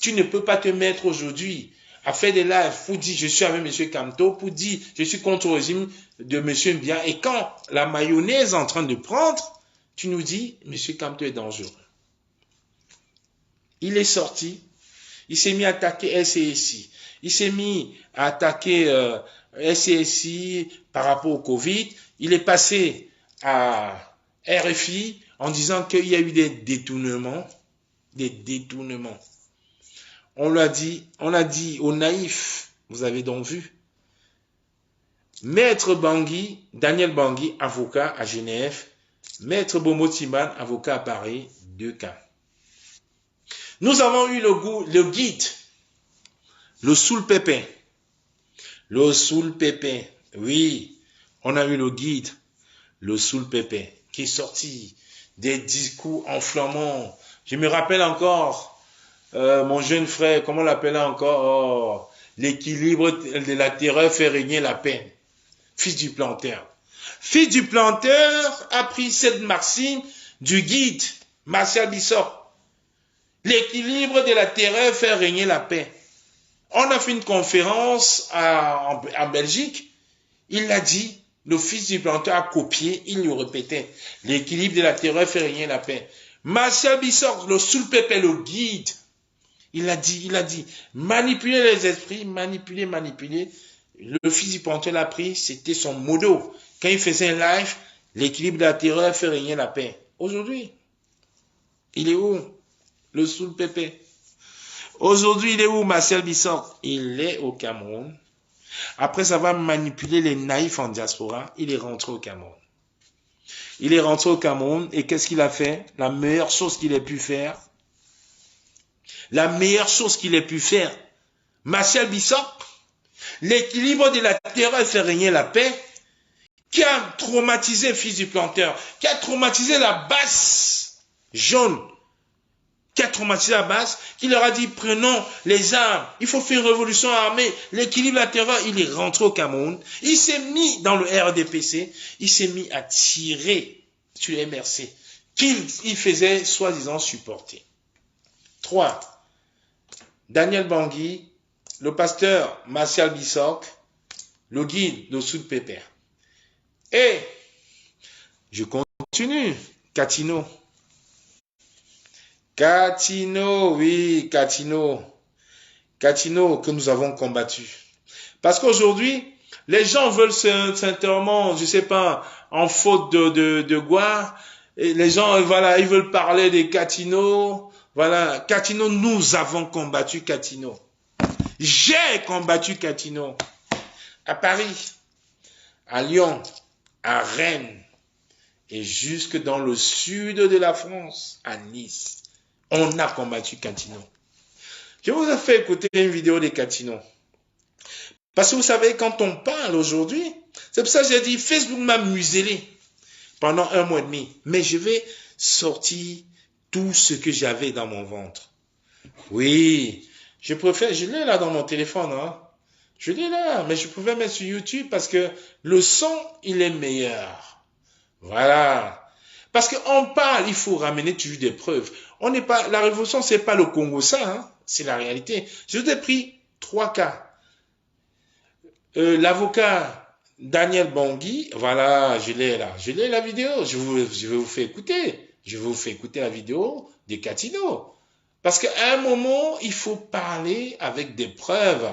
[SPEAKER 1] Tu ne peux pas te mettre aujourd'hui à faire des lives pour dire je suis avec M. Kamto, pour dire je suis contre le régime de M. Biya. Et quand la mayonnaise est en train de prendre, tu nous dis M. Kamto est dangereux. Il est sorti, il s'est mis à attaquer SCSI, il s'est mis à attaquer SCSI par rapport au Covid, il est passé à RFI en disant qu'il y a eu des détournements. On a dit aux naïfs, vous avez donc vu, Maître Bangui, Daniel Bangui, avocat à Genève, Maître Bomo Timban, avocat à Paris, 2 cas. Nous avons eu le guide, le Soul Pépin. Le Soul Pépin, oui, on a eu le guide, le Soul Pépin, qui est sorti des discours enflammants. Je me rappelle encore, mon jeune frère, comment on l'appelait encore, l'équilibre de la terreur fait régner la paix. Fils du planteur. Fils du planteur a pris cette maxime du guide, Martial Bissot. L'équilibre de la terreur fait régner la paix. On a fait une conférence en Belgique. Il a dit, Le fils du planteur a copié, il le répétait. L'équilibre de la terreur fait régner la paix. Martial Bissok, le sous-pépé, le guide. Il a dit, manipuler les esprits, manipuler. Le fils du planteur l'a pris, c'était son modo. Quand il faisait un live, l'équilibre de la terreur fait régner la paix. Aujourd'hui, il est où? Le sous-pépé. Aujourd'hui, il est où, Martial Bissok? Il est au Cameroun. Après avoir manipulé les naïfs en diaspora, il est rentré au Cameroun. Et qu'est-ce qu'il a fait? La meilleure chose qu'il ait pu faire. Martial Bissok, l'équilibre de la terreur fait régner la paix, qui a traumatisé le fils du planteur, qui a traumatisé la basse jaune, qui leur a dit, prenons les armes, il faut faire une révolution armée, l'équilibre de la terreur. Il est rentré au Cameroun, il s'est mis dans le RDPC, il s'est mis à tirer sur les MRC, qu'il faisait soi-disant supporter. 3. Daniel Bangui, le pasteur Martial Bissok, le guide de Sud-Pépère. Et, je continue, Catino, oui, Catino que nous avons combattu. Parce qu'aujourd'hui, les gens veulent sincèrement, je sais pas, en faute de gloire, et les gens, voilà, ils veulent parler de Catino. Voilà, Catino, nous avons combattu Catino. J'ai combattu Catino. À Paris, à Lyon, à Rennes, et jusque dans le sud de la France, à Nice. On a combattu Catino. Je vous ai fait écouter une vidéo de Catino. Parce que vous savez, quand on parle aujourd'hui, c'est pour ça que j'ai dit, Facebook m'a muselé pendant 1 mois et demi. Mais je vais sortir tout ce que j'avais dans mon ventre. Oui, je l'ai là dans mon téléphone. Hein. Je l'ai là, mais je pouvais mettre sur YouTube parce que le son, il est meilleur. Voilà. Parce qu'on parle, il faut ramener toujours des preuves. La révolution, c'est pas le Congo ça, hein, c'est la réalité. Je vous ai pris 3 cas. L'avocat Daniel Bangui, voilà, je l'ai là. Je l'ai la vidéo, je vais vous faire écouter. Je vais vous faire écouter la vidéo de Catino. Parce qu'à un moment, il faut parler avec des preuves.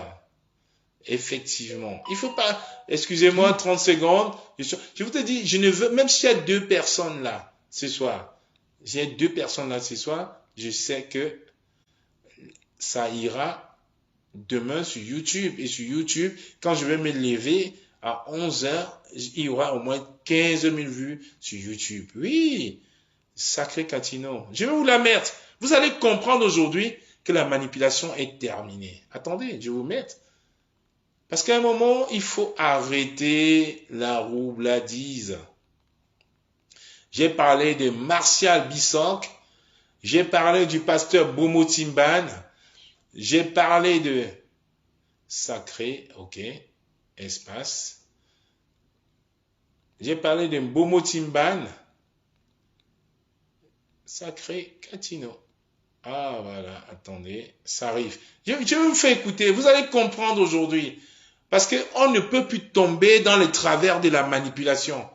[SPEAKER 1] Effectivement. Il faut pas, excusez-moi, 30 secondes. Je vous ai dit, je ne veux, même s'il y a 2 personnes là, ce soir, je sais que ça ira demain sur YouTube. Et sur YouTube, quand je vais me lever à 11 h, il y aura au moins 15 000 vues sur YouTube. Oui, sacré Catino. Je vais vous la mettre. Vous allez comprendre aujourd'hui que la manipulation est terminée. Attendez, je vais vous mettre. Parce qu'à un moment, il faut arrêter la roubladise. J'ai parlé de Martial Bissok. J'ai parlé du pasteur Bomo Timban. J'ai parlé de Sacré, ok, espace. J'ai parlé de Bomo Timban. Sacré Catino. Ah voilà, attendez, ça arrive. Je vais vous faire écouter, vous allez comprendre aujourd'hui. Parce qu'on ne peut plus tomber dans les travers de la manipulation.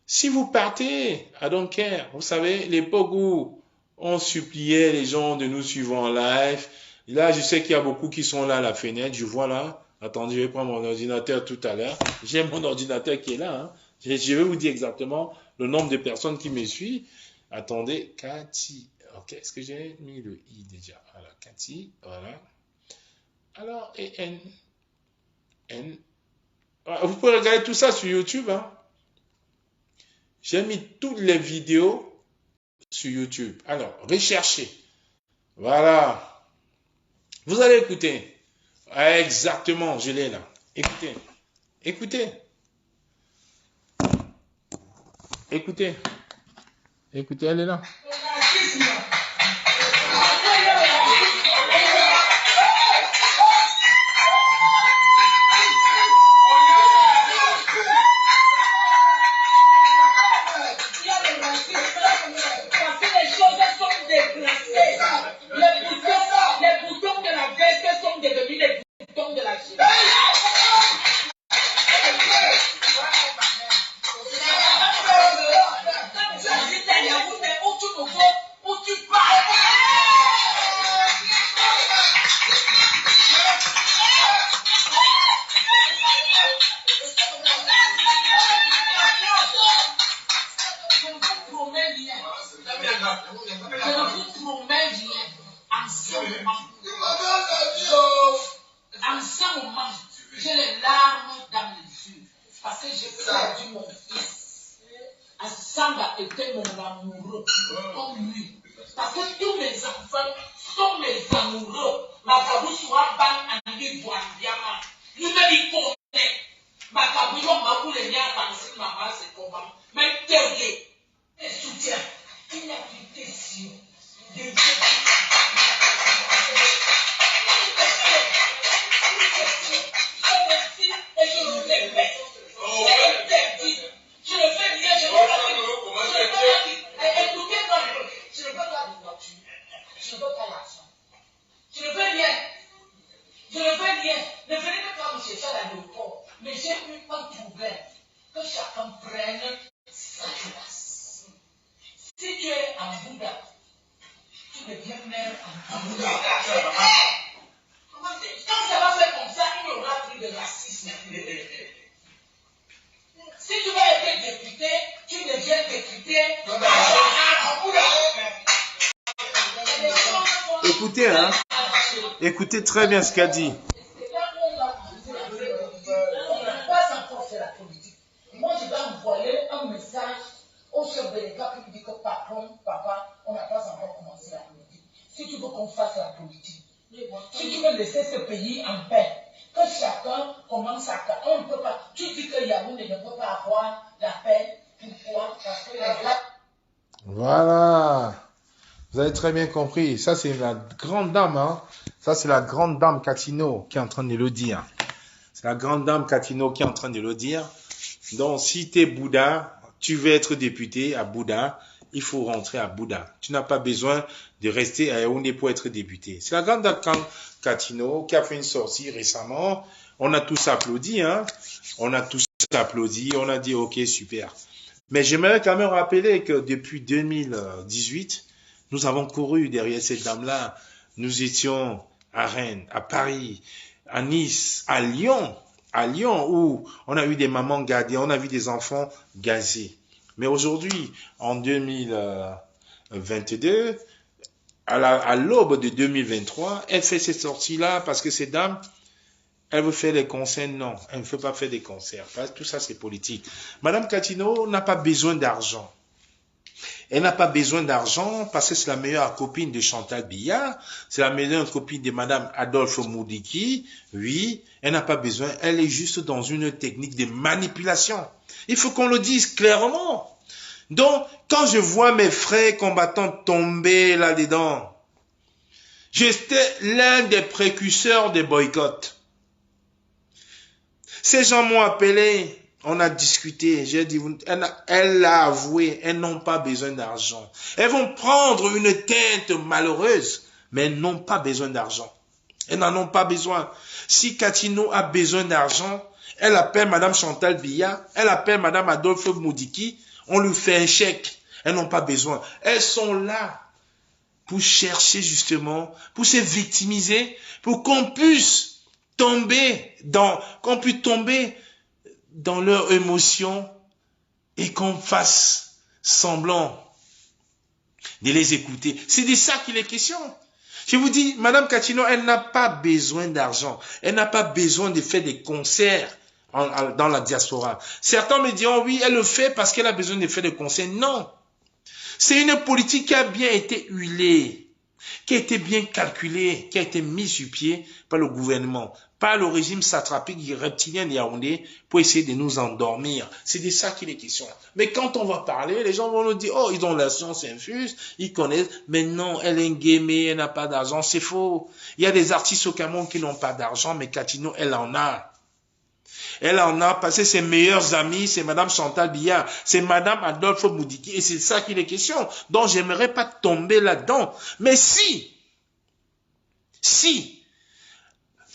[SPEAKER 1] Si vous partez, I don't care. Vous savez, l'époque où on suppliait les gens de nous suivre en live. Là, je sais qu'il y a beaucoup qui sont là à la fenêtre. Je vois là. Attendez, je vais prendre mon ordinateur tout à l'heure. J'ai mon ordinateur qui est là. Hein. Je vais vous dire exactement le nombre de personnes qui me suivent. Attendez, Cathy. Ok, est-ce que j'ai mis le i déjà? Voilà, Cathy, voilà. Alors, et N. Vous pouvez regarder tout ça sur YouTube. Hein. J'ai mis toutes les vidéos sur YouTube. Alors, recherchez. Voilà. Vous allez écouter. Exactement, je l'ai là. Écoutez. Écoutez. Écoutez. Écoutez, elle est là.
[SPEAKER 9] vous promets rien. En ce moment, j'ai les larmes dans les yeux. Parce que j'ai perdu mon fils. Assanga était mon amoureux, comme lui. Parce que tous mes enfants sont mes amoureux. Ma cabou soit ban en ivoire, diamant. Il me connaît. Ma cabou, ma boule est bien avancée, maman, c'est comment. Mais t'es et soutien. Il n'y a plus d'ession. Et je le répète. C'est interdit. Je le fais bien, je ne veux pas dire. Écoutez-moi, je ne veux pas de voiture. Je ne veux pas l'argent. Je ne veux rien. Je ne veux rien. Ne venez pas me chercher à l'aéroport. Mais j'ai eu un problème. Que chacun prenne sa place. Si tu es en Bouddha, tu deviens mère en Bouddha. Quand ça va faire comme ça, il n'y aura plus de racisme. Si tu vas être député, tu deviens député en Bouddha.
[SPEAKER 1] Écoutez, hein. Écoutez très bien ce qu'a dit.
[SPEAKER 9] Moi, je vais envoyer un message au chef de l'État qui dit que patron, papa, on n'a pas encore commencé la politique. Si tu veux qu'on fasse la politique, si tu veux laisser ce pays en paix, que chacun commence à... On ne peut pas... Tu dis que Yaoundé ne peut pas avoir la paix. Pourquoi? Parce que les gens...
[SPEAKER 1] Voilà. Vous avez très bien compris. Ça, c'est la grande dame, hein. Ça, c'est la grande dame Katino qui est en train de le dire. C'est la grande dame Katino qui est en train de le dire. Donc, si tu es Bouddha, tu veux être député à Bouddha, il faut rentrer à Bouddha. Tu n'as pas besoin de rester à Yaoundé pour être député. C'est la grande dame Katino qui a fait une sortie récemment. On a tous applaudi, hein. On a tous applaudi. On a dit, OK, super. Mais j'aimerais quand même rappeler que depuis 2018, nous avons couru derrière cette dame-là. Nous étions à Rennes, à Paris, à Nice, à Lyon, où on a eu des mamans gardées, on a vu des enfants gazés. Mais aujourd'hui, en 2022, à l'aube de 2023, elle fait cette sortie-là parce que cette dame, elle veut faire des concerts. Non, elle ne veut pas faire des concerts. Tout ça, c'est politique. Madame Katino n'a pas besoin d'argent. Elle n'a pas besoin d'argent parce que c'est la meilleure copine de Chantal Biya, c'est la meilleure copine de Madame Adolphe Moudiki. Oui, elle n'a pas besoin, elle est juste dans une technique de manipulation. Il faut qu'on le dise clairement. Donc, quand je vois mes frères combattants tomber là-dedans, j'étais l'un des précurseurs des boycotts. Ces gens m'ont appelé. On a discuté, j'ai dit, elle l'a avoué, elles n'ont pas besoin d'argent. Elles vont prendre une teinte malheureuse, mais elles n'ont pas besoin d'argent. Elles n'en ont pas besoin. Si Katino a besoin d'argent, elle appelle Madame Chantal Biya, elle appelle Madame Adolphe Moudiki, on lui fait un chèque. Elles n'ont pas besoin. Elles sont là pour chercher justement, pour se victimiser, pour qu'on puisse tomber dans leurs émotions et qu'on fasse semblant de les écouter. C'est de ça qu'il est question. Je vous dis, Madame Katino, elle n'a pas besoin d'argent. Elle n'a pas besoin de faire des concerts dans la diaspora. Certains me diront, oui, elle le fait parce qu'elle a besoin de faire des concerts. Non. C'est une politique qui a bien été huilée, qui a été bien calculée, qui a été mise sur pied par le gouvernement, par le régime satrapique reptilien de Yaoundé pour essayer de nous endormir. C'est de ça qu'il est question. Mais quand on va parler, les gens vont nous dire, oh, ils ont la science infuse, ils connaissent, mais non, elle est une gamée, elle n'a pas d'argent, c'est faux. Il y a des artistes au Cameroun qui n'ont pas d'argent, mais Katino, elle en a. Elle en a parce que ses meilleurs amis, c'est Madame Chantal Biya, c'est Madame Adolphe Moudiki, et c'est ça qu'il est question. Donc, j'aimerais pas tomber là-dedans. Mais si,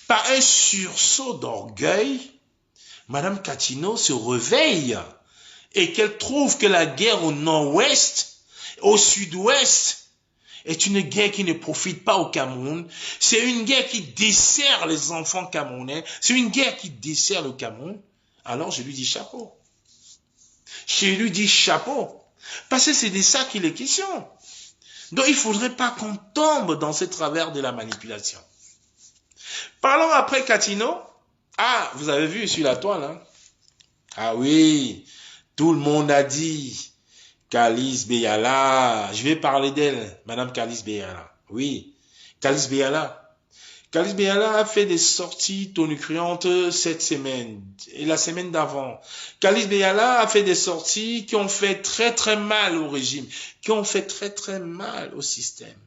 [SPEAKER 1] par un sursaut d'orgueil, Madame Katino se réveille et qu'elle trouve que la guerre au nord-ouest, au sud-ouest, est une guerre qui ne profite pas au Cameroun. C'est une guerre qui dessert les enfants camerounais. C'est une guerre qui dessert le Cameroun. Alors je lui dis chapeau. Je lui dis chapeau. Parce que c'est de ça qu'il est question. Donc, il ne faudrait pas qu'on tombe dans ce travers de la manipulation. Parlons après Catino. Ah, vous avez vu sur la toile, hein? Ah oui, tout le monde a dit Kalice Beyala. Je vais parler d'elle, Madame Kalice Beyala. Oui, Kalice Beyala. Kalice Beyala a fait des sorties tonitruantes cette semaine et la semaine d'avant. Kalice Beyala a fait des sorties qui ont fait très très mal au régime, qui ont fait très très mal au système.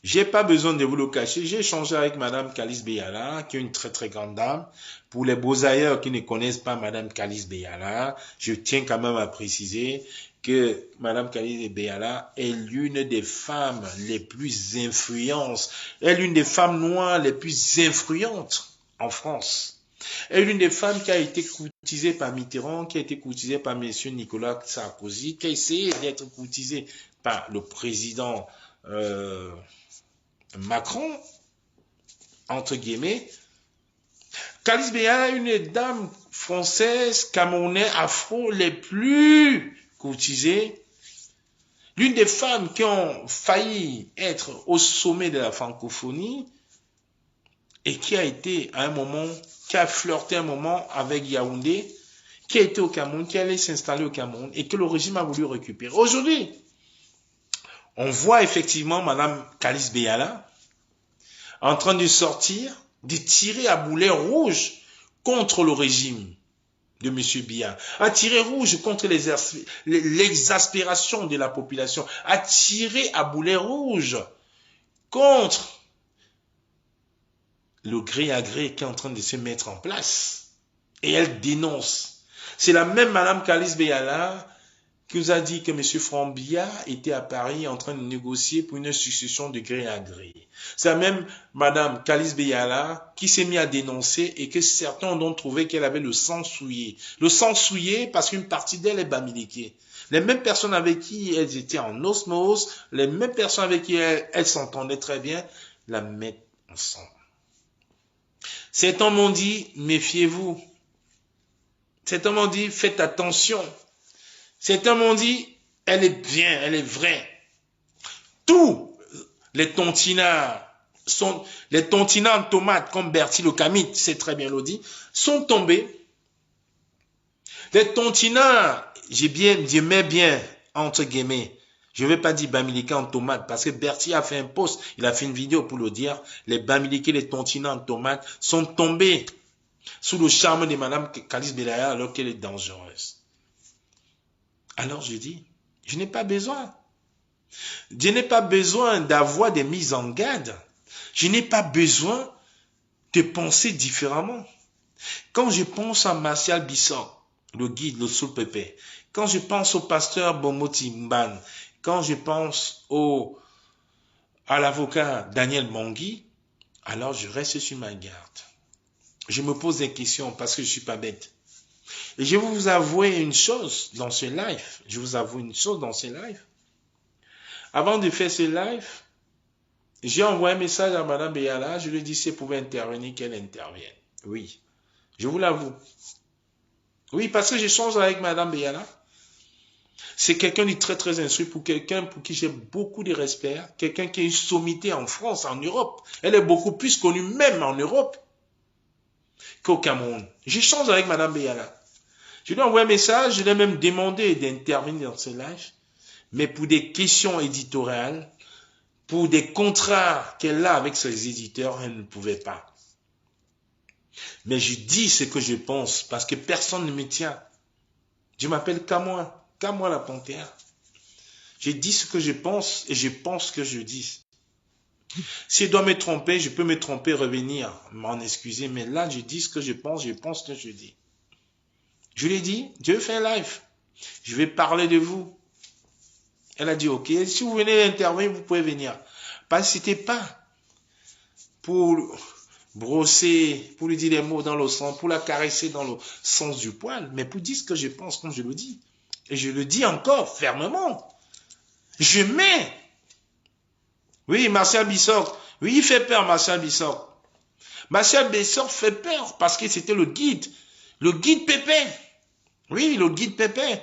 [SPEAKER 1] J'ai pas besoin de vous le cacher. J'ai échangé avec Madame Kalice Beyala, qui est une très très grande dame. Pour les beaux ailleurs qui ne connaissent pas Madame Kalice Beyala, je tiens quand même à préciser que Madame Kalice Beyala est l'une des femmes les plus influentes, est l'une des femmes noires les plus influentes en France. Elle est l'une des femmes qui a été courtisée par Mitterrand, qui a été courtisée par M. Nicolas Sarkozy, qui a essayé d'être courtisée par le président Macron, entre guillemets. Kalice Beyala est une dame française, camerounaise, afro les plus courtisées. L'une des femmes qui ont failli être au sommet de la francophonie et qui a été à un moment, qui a flirté un moment avec Yaoundé, qui a été au Cameroun, qui allait s'installer au Cameroun et que le régime a voulu récupérer. Aujourd'hui, on voit effectivement Madame Kalice Beyala en train de sortir, de tirer à boulet rouge contre le régime de M. Biya, à tirer rouge contre l'exaspération de la population, à tirer à boulet rouge contre le gré à gré qui est en train de se mettre en place. Et elle dénonce. C'est la même Madame Kalice Beyala qui nous a dit que M. Franck Biya était à Paris en train de négocier pour une succession de gré à gré. C'est la même Madame Kalice Beyala qui s'est mis à dénoncer et que certains ont trouvé qu'elle avait le sang souillé. Le sang souillé parce qu'une partie d'elle est bamiliquée. Les mêmes personnes avec qui elles étaient en osmose, les mêmes personnes avec qui elles s'entendaient très bien, la mettent ensemble. Certains m'ont dit, méfiez-vous. Certains m'ont dit, faites attention. Certains m'ont dit, elle est bien, elle est vraie. Tous les tontinards, les tontinards en tomates, comme Bertie le Camite, c'est très bien le dit, sont tombés. Les tontinards, j'aimais bien, entre guillemets, je ne vais pas dire bamiliqués en tomates, parce que Bertie a fait un post, il a fait une vidéo pour le dire, les bamiliqués, les tontinards en tomates sont tombés sous le charme de Madame Kalice Beyala alors qu'elle est dangereuse. Alors je dis, je n'ai pas besoin. Je n'ai pas besoin d'avoir des mises en garde. Je n'ai pas besoin de penser différemment. Quand je pense à Martial Bissot, le guide, le sous-pépé, quand je pense au pasteur Bomoti Mban, quand je pense à l'avocat Daniel Mongui, alors je reste sur ma garde. Je me pose des questions parce que je ne suis pas bête. Et je vais vous avouer une chose dans ce live. Je vous avoue une chose dans ce live. Avant de faire ce live, j'ai envoyé un message à Madame Beyala. Je lui ai dit si elle pouvait intervenir, qu'elle intervienne. Oui, je vous l'avoue. Oui, parce que j'échange avec Madame Beyala. C'est quelqu'un de très très instruit, pour quelqu'un pour qui j'ai beaucoup de respect. Quelqu'un qui est une sommité en France, en Europe. Elle est beaucoup plus connue même en Europe qu'au Cameroun. J'échange avec Madame Beyala. Je lui ai envoyé un message, je lui ai même demandé d'intervenir dans ce live, mais pour des questions éditoriales, pour des contrats qu'elle a avec ses éditeurs, elle ne pouvait pas. Mais je dis ce que je pense, parce que personne ne me tient. Je m'appelle Kamoa la Panthère. Je dis ce que je pense, et je pense que je dis. Si je dois me tromper, je peux me tromper, revenir, m'en excuser, mais là, je dis ce que je pense que je dis. Je lui ai dit, je vais faire un live. Je vais parler de vous. Elle a dit, ok, si vous venez intervenir, vous pouvez venir. Parce que ce n'était pas pour brosser, pour lui dire des mots dans le sens, pour la caresser dans le sens du poil, mais pour dire ce que je pense comme je le dis. Et je le dis encore fermement. Je mets. Oui, Martial Bissot. Oui, il fait peur, Martial Bissot. Martial Bissot fait peur parce que c'était le guide Pépé. Oui, le guide Pépé.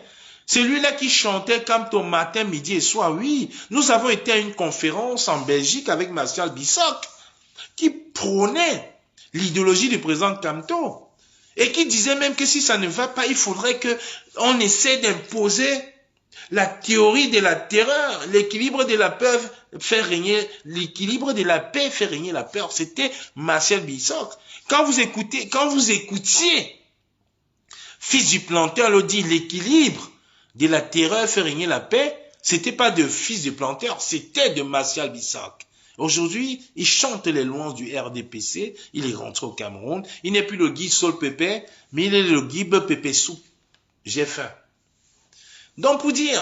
[SPEAKER 1] C'est lui-là qui chantait Camto matin, midi et soir. Oui, nous avons été à une conférence en Belgique avec Martial Bissoc qui prônait l'idéologie du président Camto et qui disait même que si ça ne va pas, il faudrait qu'on essaie d'imposer la théorie de la terreur, l'équilibre de la peur fait régner, l'équilibre de la paix fait régner la peur. C'était Martial Bissoc. Quand vous écoutiez, fils du planteur le dit, l'équilibre de la terreur fait régner la paix, c'était pas de fils du planteur, c'était de Martial Bissoc. Aujourd'hui, il chante les louanges du RDPC, il est rentré au Cameroun, il n'est plus le guide Sol Pépé, mais il est le guide Pépé Sou. J'ai faim. Donc pour dire,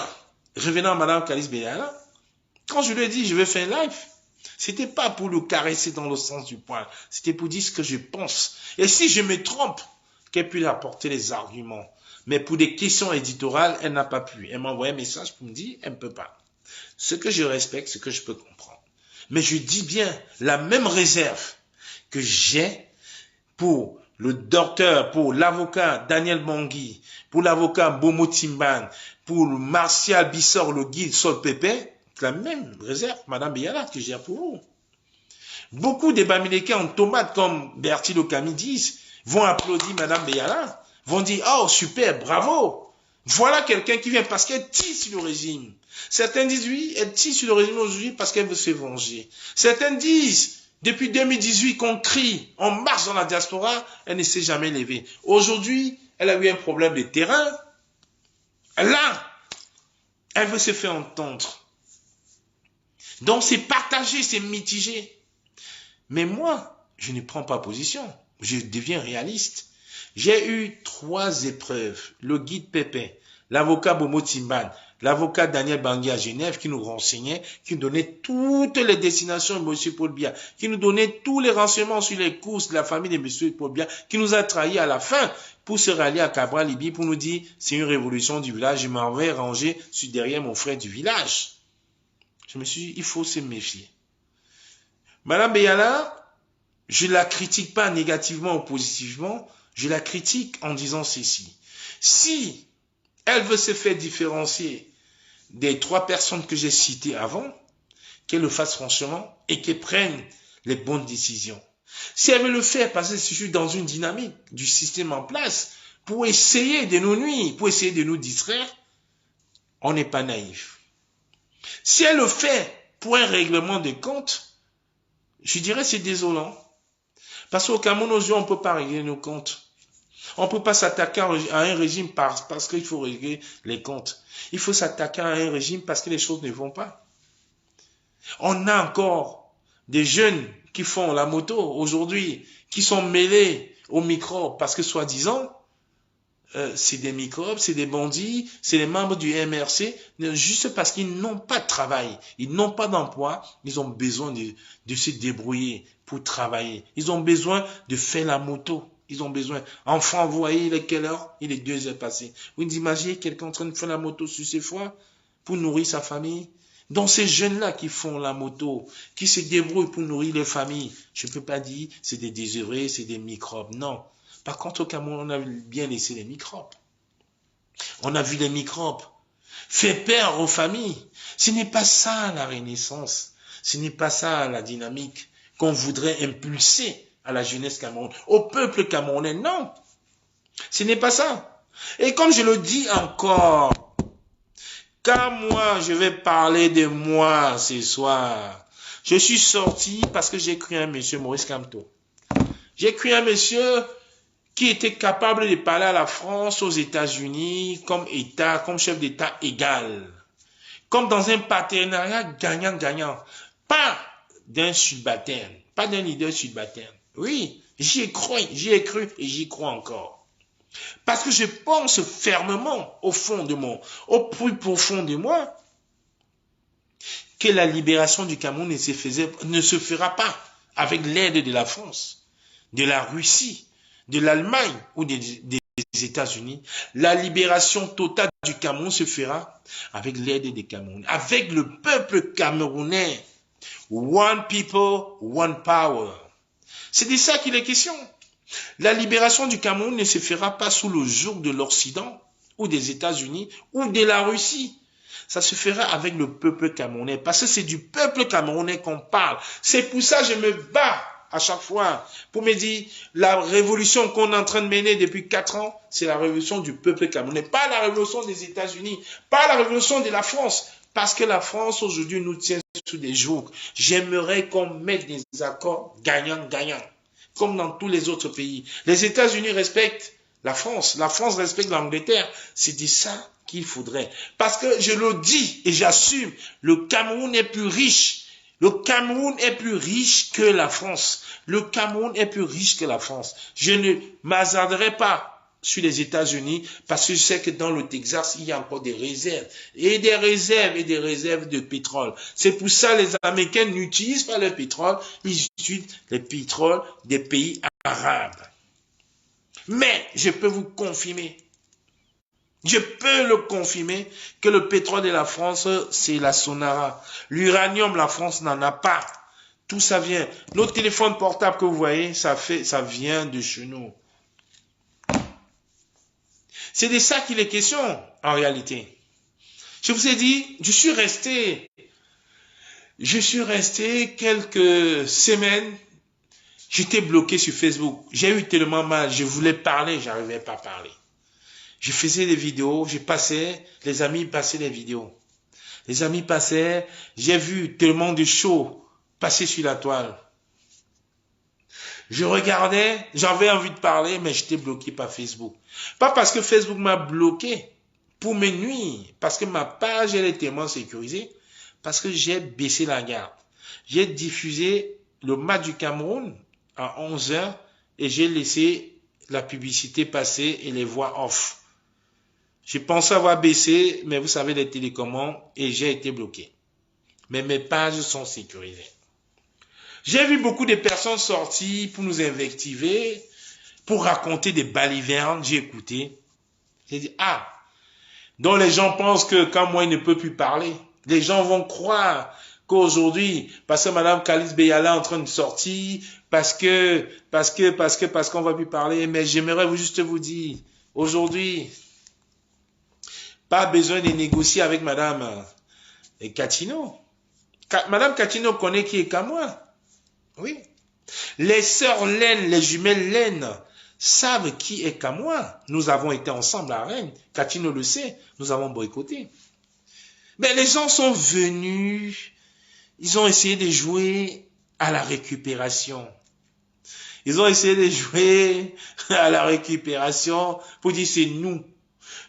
[SPEAKER 1] revenant à Madame Calice Béala, quand je lui ai dit je vais faire un live, c'était pas pour le caresser dans le sens du poil, c'était pour dire ce que je pense. Et si je me trompe, qu'elle puisse apporter les arguments. Mais pour des questions éditoriales, elle n'a pas pu. Elle m'a envoyé un message pour me dire, elle ne peut pas. Ce que je respecte, ce que je peux comprendre. Mais je dis bien la même réserve que j'ai pour le docteur, pour l'avocat Daniel Bangui, pour l'avocat Bomo Timban, pour le Martial Bissor, le guide Sol Pépé, la même réserve, Madame Béala, que j'ai pour vous. Beaucoup des Bamileke en tomates, comme Bertil Okami disent, vont applaudir Madame Béala, vont dire, oh super, bravo, voilà quelqu'un qui vient parce qu'elle tire sur le régime. Certains disent, oui, elle tire sur le régime aujourd'hui parce qu'elle veut se venger. Certains disent, depuis 2018 qu'on crie, on marche dans la diaspora, elle ne s'est jamais levée. Aujourd'hui, elle a eu un problème de terrain. Là, elle veut se faire entendre. Donc c'est partagé, c'est mitigé. Mais moi, je ne prends pas position. Je deviens réaliste. J'ai eu 3 épreuves. Le guide Pépé, l'avocat Bomo Timban, l'avocat Daniel Bangui à Genève qui nous renseignait, qui nous donnait toutes les destinations de M. Paul Biya, qui nous donnait tous les renseignements sur les courses de la famille de M. Paul Biya, qui nous a trahis à la fin pour se rallier à Cabral Libye pour nous dire c'est une révolution du village, je m'en vais ranger derrière mon frère du village. Je me suis dit, il faut se méfier. Madame Béala, je ne la critique pas négativement ou positivement, je la critique en disant ceci. Si elle veut se faire différencier des 3 personnes que j'ai citées avant, qu'elle le fasse franchement et qu'elle prenne les bonnes décisions. Si elle veut le faire parce que je suis dans une dynamique du système en place pour essayer de nous nuire, pour essayer de nous distraire, on n'est pas naïf. Si elle le fait pour un règlement de compte, je dirais c'est désolant. Parce qu'au Cameroun, aujourd'hui, on ne peut pas régler nos comptes. On ne peut pas s'attaquer à un régime parce qu'il faut régler les comptes. Il faut s'attaquer à un régime parce que les choses ne vont pas. On a encore des jeunes qui font la moto aujourd'hui, qui sont mêlés aux microbes parce que soi-disant, c'est des microbes, c'est des bandits, c'est les membres du MRC, juste parce qu'ils n'ont pas de travail, ils n'ont pas d'emploi, ils ont besoin de se débrouiller pour travailler. Ils ont besoin de faire la moto. Ils ont besoin. Enfant, vous voyez, il est quelle heure? Il est 2 heures passées. Vous imaginez quelqu'un en train de faire la moto sur ses foies pour nourrir sa famille? Donc ces jeunes-là qui font la moto, qui se débrouillent pour nourrir les familles, je ne peux pas dire c'est des désœuvrés, c'est des microbes. Non. Par contre, au Cameroun, on a bien laissé les microbes. On a vu les microbes faire peur aux familles. Ce n'est pas ça la renaissance. Ce n'est pas ça la dynamique qu'on voudrait impulser à la jeunesse camerounaise, au peuple camerounais. Non, ce n'est pas ça. Et comme je le dis encore, quand moi je vais parler de moi ce soir, je suis sorti parce que j'ai cru un monsieur Maurice Kamto. J'ai cru un monsieur qui était capable de parler à la France, aux États-Unis, comme État, comme chef d'État égal. Comme dans un partenariat gagnant-gagnant. Pas d'un subalterne, pas d'un leader subalterne. Oui, j'y ai cru et j'y crois encore. Parce que je pense fermement au fond de moi, au plus profond de moi, que la libération du Cameroun ne se fera pas avec l'aide de la France, de la Russie, de l'Allemagne ou des États-Unis. La libération totale du Cameroun se fera avec l'aide des Camerounais, avec le peuple camerounais. One people, one power. C'est de ça qu'il est question. La libération du Cameroun ne se fera pas sous le joug de l'Occident, ou des États-Unis, ou de la Russie. Ça se fera avec le peuple camerounais, parce que c'est du peuple camerounais qu'on parle. C'est pour ça que je me bats à chaque fois pour me dire, la révolution qu'on est en train de mener depuis 4 ans, c'est la révolution du peuple camerounais, pas la révolution des États-Unis, pas la révolution de la France, parce que la France aujourd'hui nous tient sous des jours. J'aimerais qu'on mette des accords gagnant-gagnant, comme dans tous les autres pays. Les États-Unis respectent la France respecte l'Angleterre. C'est de ça qu'il faudrait. Parce que je le dis et j'assume, le Cameroun est plus riche. Le Cameroun est plus riche que la France. Le Cameroun est plus riche que la France. Je ne m'hasarderai pas sur les États-Unis parce que je sais que dans le Texas, il y a encore des réserves. Et des réserves de pétrole. C'est pour ça que les Américains n'utilisent pas le pétrole, ils utilisent le pétrole des pays arabes. Mais je peux vous confirmer, je peux le confirmer que le pétrole de la France, c'est la Sonara. L'uranium, la France n'en a pas. Tout ça vient. Nos téléphones portables que vous voyez, ça vient de chez nous. C'est de ça qu'il est question, en réalité. Je vous ai dit, je suis resté quelques semaines. J'étais bloqué sur Facebook. J'ai eu tellement mal. Je voulais parler, j'arrivais pas à parler. Je faisais des vidéos, les amis passaient les vidéos. Les amis passaient, j'ai vu tellement de shows passer sur la toile. Je regardais, j'avais envie de parler, mais j'étais bloqué par Facebook. Pas parce que Facebook m'a bloqué pour me nuire, parce que ma page, elle est tellement sécurisée, parce que j'ai baissé la garde. J'ai diffusé le match du Cameroun à 11h et j'ai laissé la publicité passer et les voix off. J'ai pensé avoir baissé, mais vous savez, les télécommandes, et j'ai été bloqué. Mais mes pages sont sécurisées. J'ai vu beaucoup de personnes sortir pour nous invectiver, pour raconter des balivernes. J'ai écouté. J'ai dit, donc les gens pensent que quand moi, il ne peut plus parler, les gens vont croire qu'aujourd'hui, parce que Madame Kalice Beyala est en train de sortir, parce qu'on va plus parler, mais j'aimerais juste vous dire, aujourd'hui, pas besoin de négocier avec Madame Katino. Madame Katino connaît qui est qu'à moi. Oui. Les sœurs Laine, les jumelles Laine savent qui est qu'à moi. Nous avons été ensemble à Rennes. Katino le sait. Nous avons boycotté. Mais les gens sont venus. Ils ont essayé de jouer à la récupération. Ils ont essayé de jouer à la récupération pour dire c'est nous.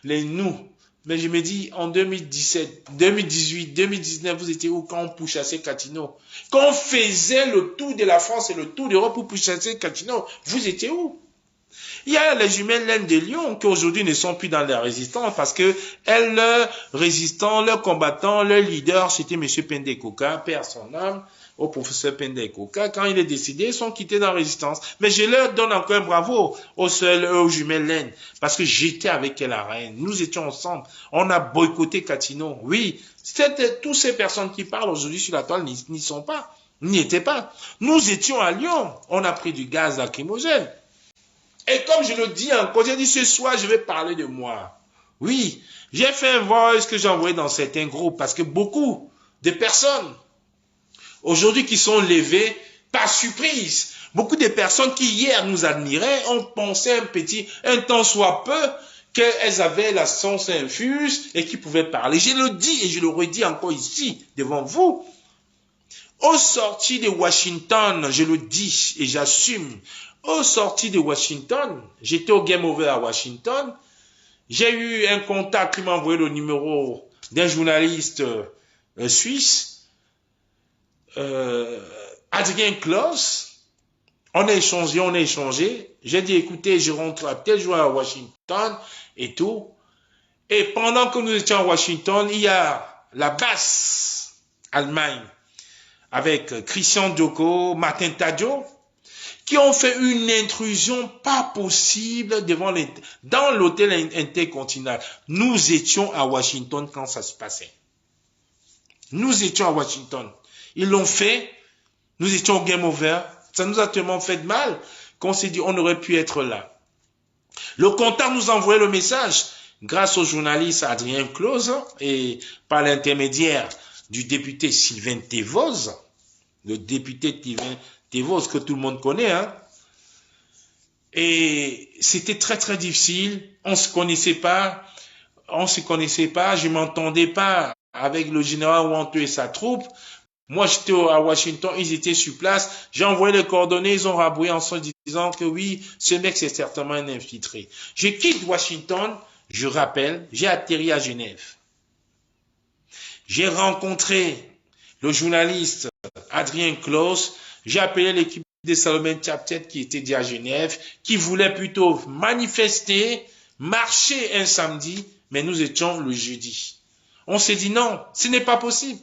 [SPEAKER 1] Les nous. Mais je me dis, en 2017, 2018, 2019, vous étiez où quand on pourchassait Katino? Quand on faisait le tour de la France et le tour d'Europe pour pourchasser Katino, vous étiez où? Il y a les jumelles Laine de Lyon qui aujourd'hui ne sont plus dans la résistance parce que leurs résistants, leurs combattants, leur leader, c'était M. Pendekoka, père son âme, au professeur Pendekoka. Quand il est décédé, ils sont quittés dans la résistance. Mais je leur donne encore un bravo aux jumelles Laine parce que j'étais avec elle à Rennes. Nous étions ensemble. On a boycotté Katino. Oui, toutes ces personnes qui parlent aujourd'hui sur la toile n'y sont pas, n'y étaient pas. Nous étions à Lyon. On a pris du gaz lacrymogène. Et comme je le dis encore, j'ai dit ce soir, je vais parler de moi. Oui, j'ai fait un voice que j'ai envoyé dans certains groupes parce que beaucoup de personnes aujourd'hui qui sont levées par surprise, beaucoup de personnes qui hier nous admiraient, ont pensé un temps soit peu, qu'elles avaient la science infuse et qui pouvaient parler. Je le dis et je le redis encore ici, devant vous. Au sorti de Washington, je le dis et j'assume, au sorti de Washington, j'étais au Game Over à Washington, j'ai eu un contact qui m'a envoyé le numéro d'un journaliste suisse, Adrien Klaus. On a échangé. J'ai dit, écoutez, je rentre à tel jour à Washington et tout. Et pendant que nous étions à Washington, il y a la basse Allemagne avec Christian Djoko, Martin Tadio, qui ont fait une intrusion pas possible dans l'hôtel intercontinental. Nous étions à Washington quand ça se passait. Nous étions à Washington. Ils l'ont fait. Nous étions au Game Over. Ça nous a tellement fait de mal qu'on s'est dit on aurait pu être là. Le contact nous a envoyé le message. grâce au journaliste Adrien Close et par l'intermédiaire du député Sylvain Thévoz, le député Thévoz que tout le monde connaît, hein. Et c'était très très difficile, on se connaissait pas, je m'entendais pas avec le général Wanteux et sa troupe. Moi, j'étais à Washington, ils étaient sur place. J'ai envoyé les coordonnées, ils ont rabroué en se disant que oui, ce mec, c'est certainement un infiltré. Je quitte Washington, je rappelle, j'ai atterri à Genève. J'ai rencontré le journaliste Adrien Close. J'ai appelé l'équipe des Salomon Chapter qui était dit à Genève, qui voulait plutôt manifester, marcher un samedi, mais nous étions le jeudi. On s'est dit non, ce n'est pas possible.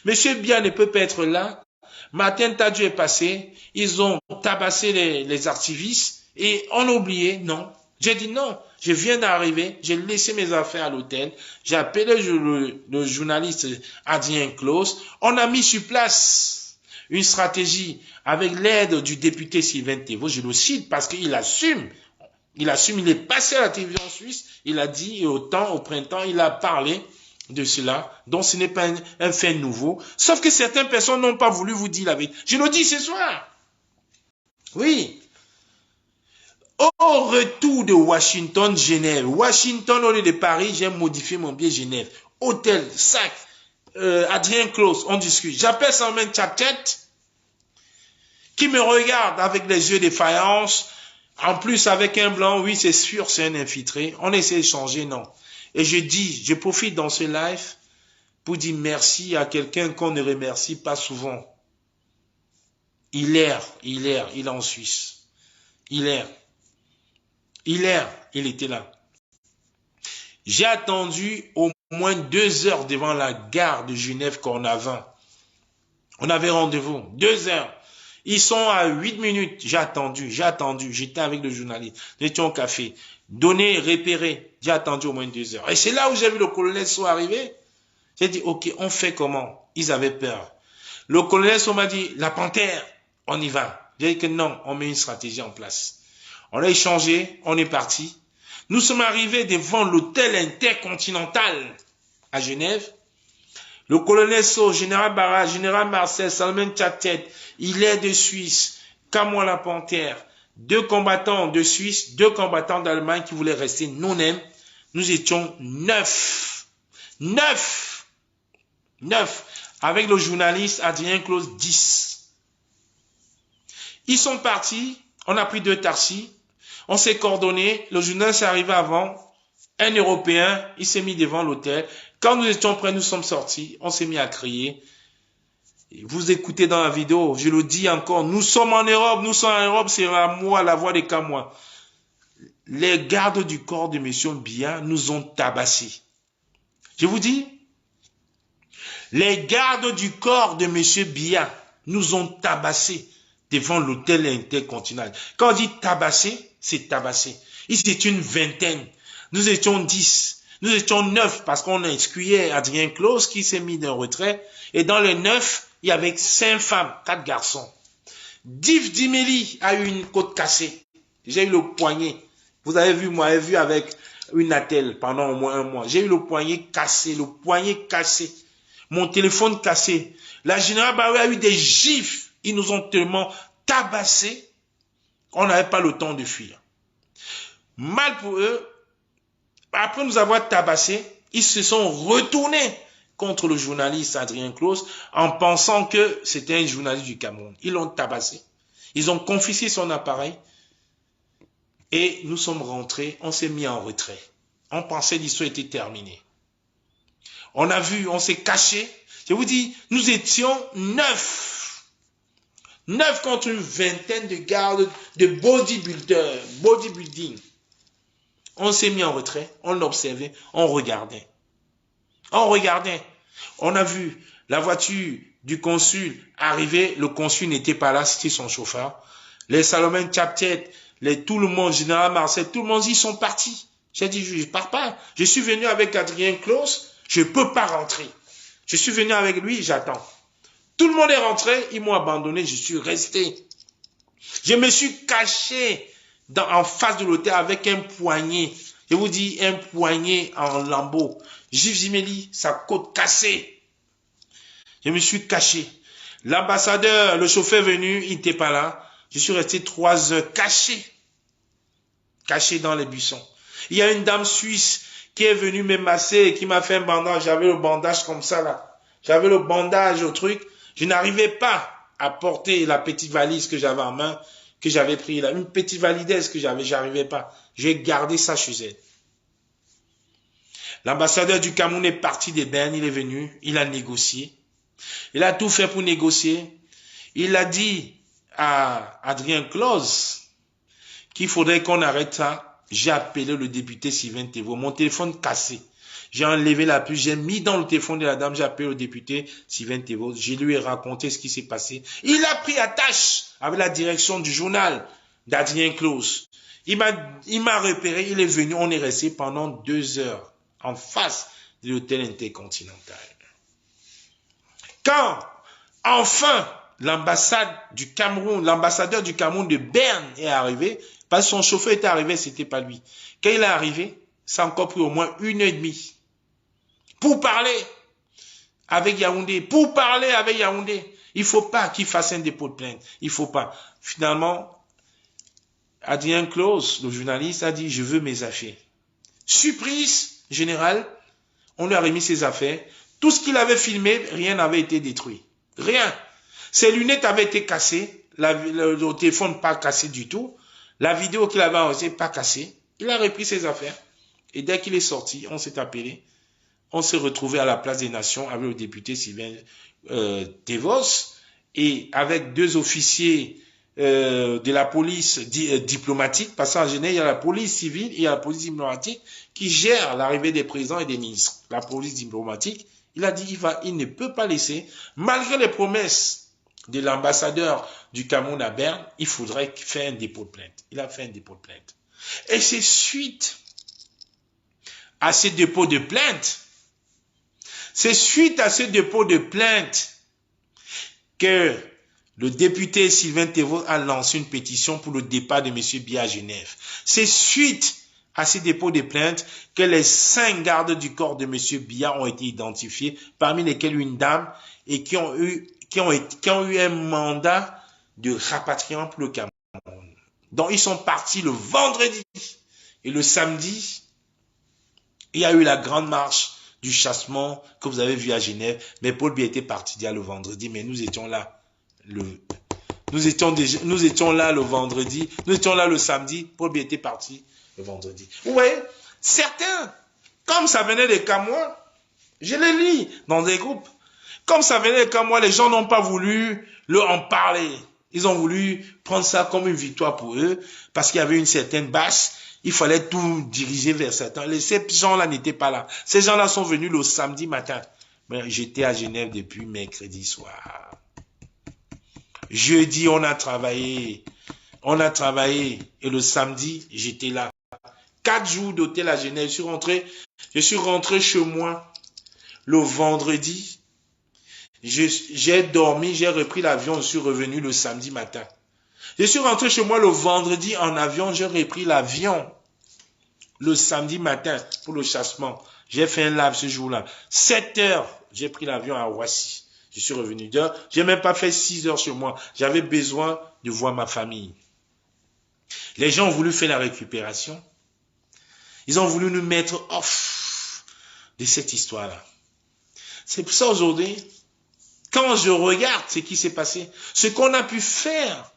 [SPEAKER 1] Monsieur Biya ne peut pas être là. Martin Tadiou est passé. Ils ont tabassé les activistes et on a oublié. Non. J'ai dit non. Je viens d'arriver. J'ai laissé mes affaires à l'hôtel. J'ai appelé le journaliste Adrien Close. On a mis sur place une stratégie avec l'aide du député Sylvain Thévoz. Je le cite parce qu'il assume. Il est passé à la télévision suisse. Il a dit au printemps, il a parlé de cela, donc ce n'est pas un fait nouveau, sauf que certaines personnes n'ont pas voulu vous dire la vérité. Je le dis ce soir. Oui. Au retour de Washington, Genève, Washington au lieu de Paris, j'ai modifié mon billet Genève. Hôtel, sac, Adrien Close, on discute. J'appelle Salomon Chapter, qui me regarde avec les yeux de faïence, en plus avec un blanc, oui c'est sûr, c'est un infiltré. On essaie de changer, non. Et je profite dans ce live pour dire merci à quelqu'un qu'on ne remercie pas souvent. Il est en Suisse. Il était là. J'ai attendu au moins 2 heures devant la gare de Genève-Cornavin. On avait rendez-vous, 2 heures. Ils sont à 8 minutes. J'ai attendu. J'étais avec le journaliste. Nous étions au café. Donné, repéré. J'ai attendu au moins 2 heures. Et c'est là où j'ai vu le colonel So arriver. J'ai dit, ok, on fait comment? Ils avaient peur. Le colonel So m'a dit, la panthère, on y va. J'ai dit que non, on met une stratégie en place. On a échangé, on est parti. Nous sommes arrivés devant l'hôtel intercontinental à Genève. Le colonel So, général Barra, général Marcel, Salomon Chapter, il est de Suisse, Camoin la panthère. 2 combattants de Suisse, 2 combattants d'Allemagne qui voulaient rester non-mêmes. Nous étions 9. Avec le journaliste Adrien Close, 10. Ils sont partis. On a pris 2 taxis. On s'est coordonnés. Le journaliste est arrivé avant. Un Européen, il s'est mis devant l'hôtel. Quand nous étions prêts, nous sommes sortis. On s'est mis à crier. Vous écoutez dans la vidéo, je le dis encore, nous sommes en Europe, c'est à moi, la voix des Camois. Les gardes du corps de M. Biya nous ont tabassés. Je vous dis, les gardes du corps de M. Biya nous ont tabassés devant l'hôtel intercontinental. Quand on dit tabasser, c'est tabasser. Ils étaient une vingtaine. Nous étions 10. Nous étions 9 parce qu'on a exclu Adrien Close qui s'est mis d'un retrait. Et dans les 9, il y avait 5 femmes, 4 garçons. Div Dimeli a eu une côte cassée. J'ai eu le poignet. Vous avez vu, moi, j'ai vu avec une attelle pendant au moins 1 mois. J'ai eu le poignet cassé, Mon téléphone cassé. La générale Barré a eu des gifles. Ils nous ont tellement tabassés. On n'avait pas le temps de fuir. Mal pour eux. Après nous avoir tabassés, ils se sont retournés contre le journaliste Adrien Close en pensant que c'était un journaliste du Cameroun. Ils l'ont tabassé. Ils ont confisqué son appareil et nous sommes rentrés, on s'est mis en retrait. On pensait que l'histoire était terminée. On a vu, on s'est caché. Je vous dis, nous étions 9. 9 contre une vingtaine de gardes de bodybuilding. On s'est mis en retrait, on l'observait, on regardait. On a vu la voiture du consul arriver, le consul n'était pas là, c'était son chauffeur. Les Salomon Chapter, tout le monde, général Marcel, tout le monde, ils sont partis. J'ai dit, je ne pars pas. Je suis venu avec Adrien Close, je ne peux pas rentrer. Je suis venu avec lui, j'attends. Tout le monde est rentré, ils m'ont abandonné, je suis resté. Je me suis caché en face de l'hôtel avec un poignet. Je vous dis, un poignet en lambeaux. Gif Zimeli, sa côte cassée. Je me suis caché. L'ambassadeur, le chauffeur venu, il n'était pas là. Je suis resté 3 heures caché. Caché dans les buissons. Il y a une dame suisse qui est venue me masser et qui m'a fait un bandage. J'avais le bandage comme ça là. J'avais le bandage au truc. Je n'arrivais pas à porter la petite valise que j'avais en main, que j'avais pris là. Une petite validesse que j'avais, j'arrivais pas. J'ai gardé ça chez elle. L'ambassadeur du Cameroun est parti des Bernes, il est venu, il a négocié. Il a tout fait pour négocier. Il a dit à Adrien Close qu'il faudrait qu'on arrête ça. J'ai appelé le député Sylvain Thévaux. Mon téléphone cassé. J'ai enlevé la puce, j'ai mis dans le téléphone de la dame, j'ai appelé le député Sylvain Thévaux. Je lui ai raconté ce qui s'est passé. Il a pris attache avec la direction du journal d'Adrien Close. Il m'a repéré, il est venu, on est resté pendant 2 heures en face de l'hôtel Intercontinental. Quand, enfin, l'ambassadeur du Cameroun de Berne est arrivé, parce que son chauffeur était arrivé, c'était pas lui. Quand il est arrivé, ça a encore pris au moins 1h30 pour parler avec Yaoundé. Il faut pas qu'il fasse un dépôt de plainte. Il faut pas. Finalement, Adrien Close, le journaliste, a dit, je veux mes affaires. Surprise générale, on lui a remis ses affaires. Tout ce qu'il avait filmé, rien n'avait été détruit. Rien. Ses lunettes avaient été cassées, le téléphone pas cassé du tout, la vidéo qu'il avait enregistrée pas cassée. Il a repris ses affaires. Et dès qu'il est sorti, on s'est appelé. On s'est retrouvé à la place des Nations avec le député Sylvain Thévaux et avec 2 officiers de la police diplomatique, parce qu'en général, il y a la police civile et il y a la police diplomatique qui gère l'arrivée des présidents et des ministres. La police diplomatique, il a dit il ne peut pas laisser, malgré les promesses de l'ambassadeur du Cameroun à Berne, il faudrait faire un dépôt de plainte. Il a fait un dépôt de plainte. Et c'est suite à ces dépôts de plainte, que le député Sylvain Thévaux a lancé une pétition pour le départ de M. Biya à Genève. C'est suite à ces dépôts de plainte que les 5 gardes du corps de M. Biya ont été identifiés, parmi lesquels une dame, et qui ont eu un mandat de rapatriement pour le Cameroun. Donc ils sont partis le vendredi et le samedi, il y a eu la grande marche du chassement que vous avez vu à Genève, mais Paul Biya était parti déjà le vendredi, mais nous étions là. Nous étions là le vendredi, nous étions là le samedi, Paul Biya était parti le vendredi. Vous voyez, certains, comme ça venait des Camerois, je les lis dans des groupes, comme ça venait des Camerois, les gens n'ont pas voulu en parler. Ils ont voulu prendre ça comme une victoire pour eux, parce qu'il y avait une certaine base, il fallait tout diriger vers certains. Ces gens-là n'étaient pas là. Ces gens-là sont venus le samedi matin. Mais j'étais à Genève depuis mercredi soir. Jeudi, on a travaillé. Et le samedi, j'étais là. 4 jours d'hôtel à Genève. Je suis rentré chez moi le vendredi. J'ai dormi, j'ai repris l'avion, je suis revenu le samedi matin. Je suis rentré chez moi le vendredi en avion, j'ai repris l'avion le samedi matin pour le chassement. J'ai fait un live ce jour-là. 7 heures, j'ai pris l'avion à Roissy. Je suis revenu d'heure. J'ai même pas fait 6 heures chez moi. J'avais besoin de voir ma famille. Les gens ont voulu faire la récupération. Ils ont voulu nous mettre off de cette histoire-là. C'est pour ça aujourd'hui, quand je regarde ce qui s'est passé, ce qu'on a pu faire,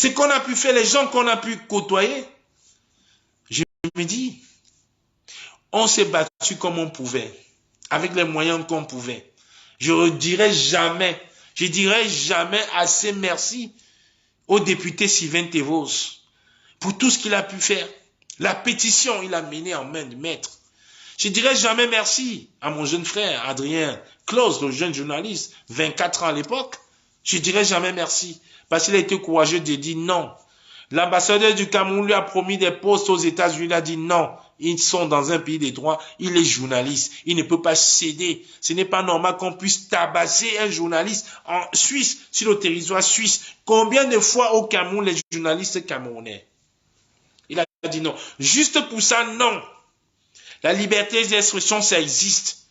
[SPEAKER 1] les gens qu'on a pu côtoyer, je me dis, on s'est battu comme on pouvait, avec les moyens qu'on pouvait. Je ne dirai jamais assez merci au député Sylvain Thévaux pour tout ce qu'il a pu faire. La pétition, il a mené en main de maître. Je ne dirai jamais merci à mon jeune frère, Adrien Close, le jeune journaliste, 24 ans à l'époque. Je ne dirai jamais merci, parce qu'il a été courageux de dire non. L'ambassadeur du Cameroun lui a promis des postes aux États-Unis, il a dit non. Ils sont dans un pays des droits, il est journaliste, il ne peut pas céder. Ce n'est pas normal qu'on puisse tabasser un journaliste en Suisse, sur le territoire suisse. Combien de fois au Cameroun les journalistes camerounais? Il a dit non. Juste pour ça, non. La liberté d'expression, ça existe.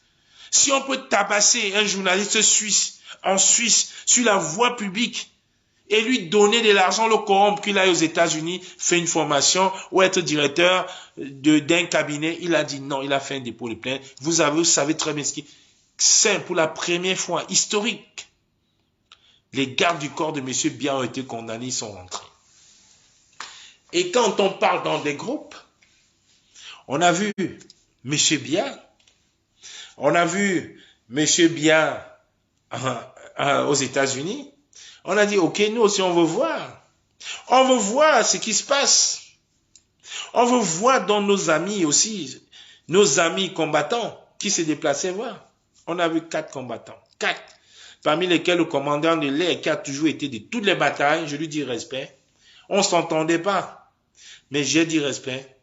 [SPEAKER 1] Si on peut tabasser un journaliste suisse, en Suisse, sur la voie publique, et lui donner de l'argent, le corrompre, qu'il aille aux États-Unis, fait une formation, ou être directeur d'un cabinet, il a dit non, il a fait un dépôt de plainte. Vous savez très bien ce qui c'est pour la première fois, historique. Les gardes du corps de M. Biya ont été condamnés, ils sont rentrés. Et quand on parle dans des groupes, on a vu M. Biya, on a vu M. Biya aux États-Unis, on a dit, ok, nous aussi on veut voir. On veut voir ce qui se passe. On veut voir dans nos amis aussi, nos amis combattants qui se déplaçaient voir. On a vu 4 combattants, 4, parmi lesquels le commandant de l'air qui a toujours été de toutes les batailles, je lui dis respect. On ne s'entendait pas, mais j'ai dit respect.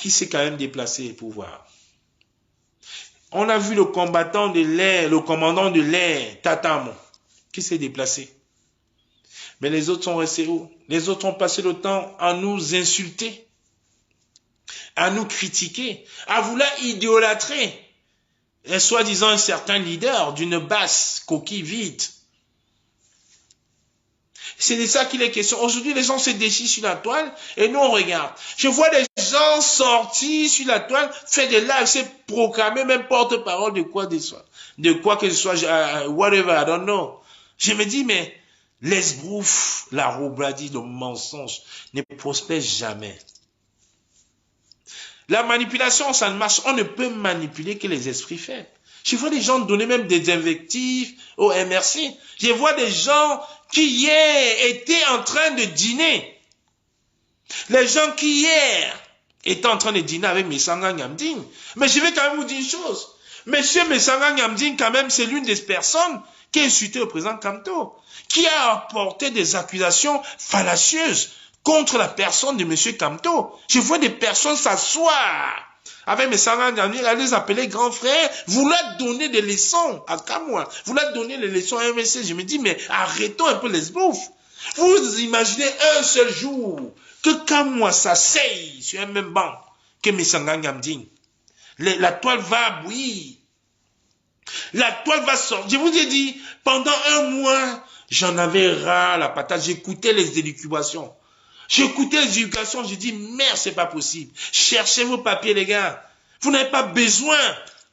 [SPEAKER 1] Qui s'est quand même déplacé pour voir? On a vu le combattant de l'air, le commandant de l'air, Tatamo, qui s'est déplacé. Mais les autres sont restés où? Les autres ont passé le temps à nous insulter, à nous critiquer, à vouloir idolâtrer soi-disant un certain leader d'une basse coquille vide. C'est de ça qu'il est question. Aujourd'hui, les gens se déchirent sur la toile et nous, on regarde. Je vois des gens sortis sur la toile, faire des lives, se proclamer même porte-parole de quoi que ce soit, whatever, I don't know. Je me dis, mais l'esbrouf, la roubladie, le mensonge ne prospère jamais. La manipulation, ça ne marche. On ne peut manipuler que les esprits faibles. Je vois des gens donner même des invectives au MRC. Je vois des gens qui hier étaient en train de dîner. Les gens qui hier étaient en train de dîner avec Messanga Nyamding. Mais je vais quand même vous dire une chose. Monsieur Messanga Nyamding, quand même, c'est l'une des personnes qui a insulté le président Kamto, qui a apporté des accusations fallacieuses contre la personne de M. Kamto. Je vois des personnes s'asseoir avec mes Messanga Nyamding, à les appeler grands frères, vouloir donner des leçons à Kamwa, vouloir donner les leçons à MSC. Je me dis, mais arrêtons un peu les bouffes. Vous imaginez un seul jour que Kamwa s'asseye sur un même banc que Messanga Nyamding. La toile va bouillir. La toile va sortir. Je vous ai dit, pendant un mois, j'en avais ras la patate. J'écoutais les élucubrations. J'écoutais les éducations, j'ai dit, merde, c'est pas possible. Cherchez vos papiers, les gars. Vous n'avez pas besoin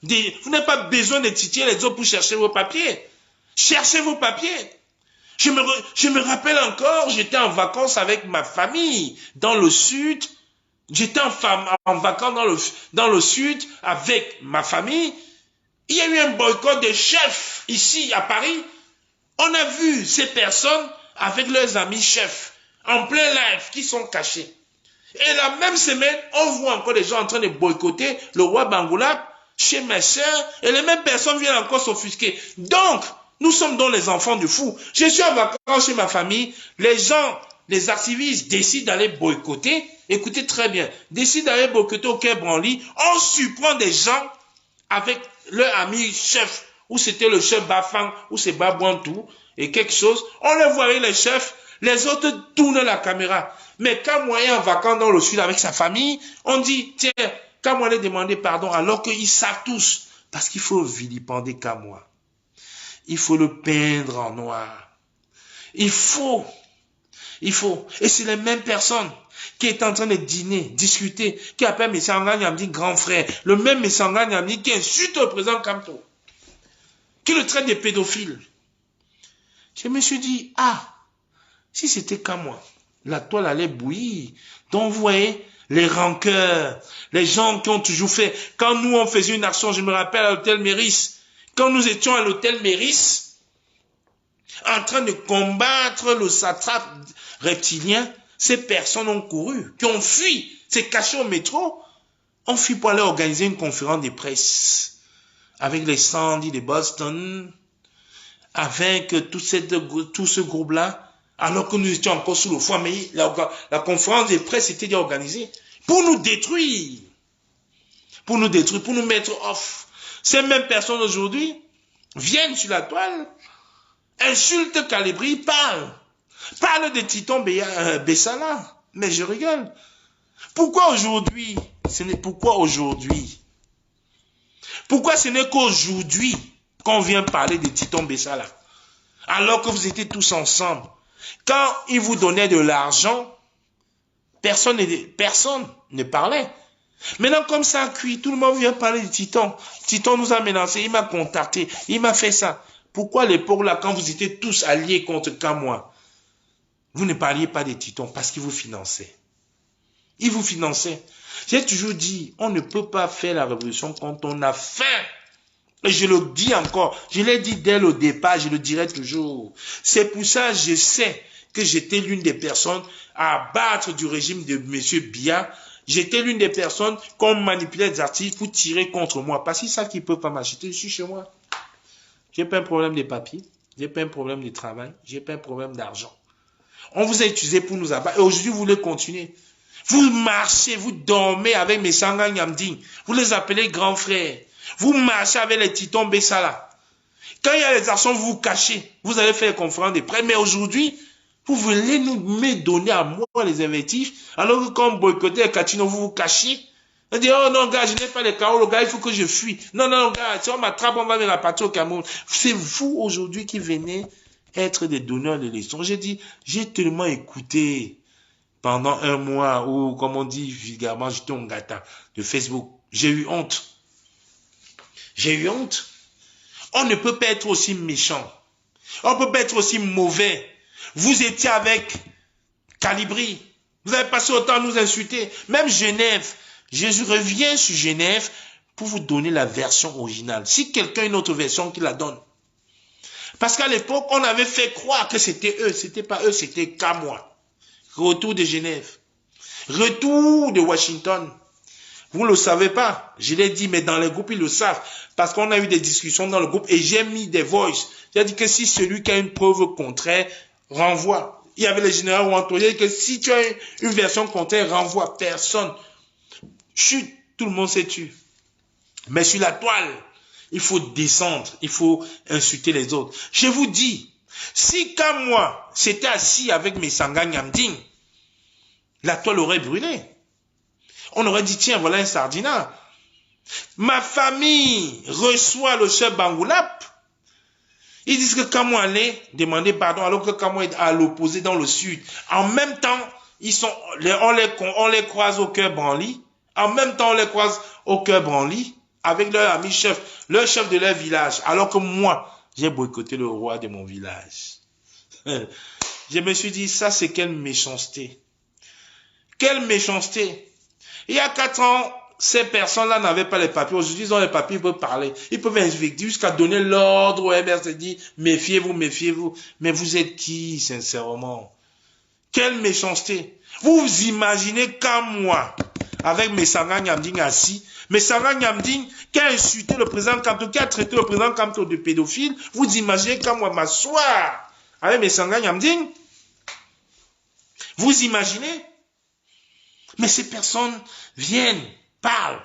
[SPEAKER 1] de titiller les autres pour chercher vos papiers. Cherchez vos papiers. Je me rappelle encore, j'étais en vacances avec ma famille dans le sud. J'étais en vacances dans le sud avec ma famille. Il y a eu un boycott des chefs ici à Paris. On a vu ces personnes avec leurs amis chefs en plein live, qui sont cachés. Et la même semaine, on voit encore des gens en train de boycotter le roi Bangoula chez mes soeurs, et les mêmes personnes viennent encore s'offusquer. Donc, nous sommes donc les enfants du fou. Je suis en vacances chez ma famille, les gens, les activistes décident d'aller boycotter, écoutez très bien, décident d'aller boycotter au Quai Branly, on surprend des gens avec leur ami chef, ou c'était le chef Bafang, ou c'est Babouantou, et quelque chose, on les voit avec les chefs. Les autres tournent la caméra. Mais quand moi est en vacances dans le sud avec sa famille, on dit, tiens, quand moi les demander pardon, alors qu'ils savent tous. Parce qu'il faut vilipender Kamwa. Il faut le peindre en noir. Il faut. Et c'est les mêmes personnes qui est en train de dîner, discuter, qui appelle Messanga Nyamding grand frère. Le même Messanga Nyamding qui insulte le président Kamto. Qui le traite de pédophile. Je me suis dit, si c'était comme moi, la toile allait bouillir. Donc vous voyez, les rancœurs, les gens qui ont toujours fait. Quand nous on faisait une action, je me rappelle à l'hôtel Méris, quand nous étions à l'hôtel Méris, en train de combattre le satrape reptilien, ces personnes ont couru, qui ont fui, s'est caché au métro, ont fui pour aller organiser une conférence de presse avec les Sandy de Boston, avec tout ce groupe-là. Alors que nous étions encore sous le froid, mais la conférence de presse était déjà organisée pour nous détruire, pour nous mettre off. Ces mêmes personnes aujourd'hui viennent sur la toile, insultent Calibri, parlent de Titon Bessala. Mais je rigole. Pourquoi aujourd'hui? Pourquoi aujourd'hui? Pourquoi ce n'est qu'aujourd'hui qu'on vient parler de Titon Bessala? Alors que vous étiez tous ensemble. Quand il vous donnait de l'argent, personne ne parlait. Maintenant, comme ça a cuit, tout le monde vient parler de Titon. Titon nous a menacé, il m'a contacté, il m'a fait ça. Pourquoi à l'époque là, quand vous étiez tous alliés contre Kamwa, vous ne parliez pas de Titon? Parce qu'il vous finançait. Il vous finançait. J'ai toujours dit, on ne peut pas faire la révolution quand on a faim. Et je le dis encore, je l'ai dit dès le départ, je le dirai toujours. C'est pour ça que je sais que j'étais l'une des personnes à abattre du régime de M. Biya. J'étais l'une des personnes qu'on manipulait des artistes pour tirer contre moi. Parce qu'ils savent qu'ils ne peuvent pas m'acheter, je suis chez moi. J'ai pas un problème de papier, j'ai pas un problème de travail, j'ai pas un problème d'argent. On vous a utilisé pour nous abattre et aujourd'hui vous voulez continuer. Vous marchez, vous dormez avec mes Sanga Nyamding, vous les appelez grands frères. Vous marchez avec les Titon Bessala. Quand il y a les actions, vous vous cachez. Vous allez faire conférence de presse. Mais aujourd'hui, vous voulez me donner à moi les invectifs. Alors que quand boycottez les Katino, vous vous cachez. Vous dites, oh non, gars, je n'ai pas les carreaux, le gars, il faut que je fuis. Non, non, gars, si on m'attrape, on va me rapatrier au Cameroun. C'est vous aujourd'hui qui venez être des donneurs de leçons. J'ai dit, j'ai tellement écouté pendant un mois, ou comme on dit vulgairement, j'étais en gâteau de Facebook. J'ai eu honte. J'ai eu honte. On ne peut pas être aussi méchant. On ne peut pas être aussi mauvais. Vous étiez avec Calibri. Vous avez passé autant à nous insulter. Même Genève. Je reviens sur Genève pour vous donner la version originale. Si quelqu'un a une autre version, qu'il la donne. Parce qu'à l'époque, on avait fait croire que c'était eux. C'était pas eux, c'était Kamwa. Retour de Genève. Retour de Washington. Vous ne le savez pas. Je l'ai dit, mais dans les groupes, ils le savent. Parce qu'on a eu des discussions dans le groupe et j'ai mis des voices. J'ai dit que si celui qui a une preuve contraire, renvoie. Il y avait les généraux Ouanto. J'ai dit que si tu as une version contraire, renvoie. Personne. Chut, tout le monde s'est tué. Mais sur la toile, il faut descendre. Il faut insulter les autres. Je vous dis, si comme moi, j'étais assis avec mes Sanga Nyamding, la toile aurait brûlé. On aurait dit, tiens, voilà un sardinat. Ma famille reçoit le chef Bangoulap. Ils disent que Kamwa allait demander pardon alors que Kamwa est à l'opposé dans le sud. En même temps, on les croise au cœur branli. En même temps, on les croise au cœur branli avec leur ami chef, leur chef de leur village. Alors que moi, j'ai boycotté le roi de mon village. Je me suis dit, ça c'est quelle méchanceté. Quelle méchanceté. Il y a 4 ans, ces personnes-là n'avaient pas les papiers. Aujourd'hui, ils ont les papiers, ils peuvent parler. Ils peuvent invectiver jusqu'à donner l'ordre au MRCD. Méfiez-vous, méfiez-vous. Mais vous êtes qui, sincèrement? Quelle méchanceté. Vous vous imaginez comme moi, avec mes Sanga Nyamding assis, mes Sanga Nyamding qui a insulté le président Kamto, qui a traité le président Kamto de pédophile, vous imaginez comme moi m'asseoir avec mes Sanga Nyamding? Vous imaginez? Mais ces personnes viennent, parlent,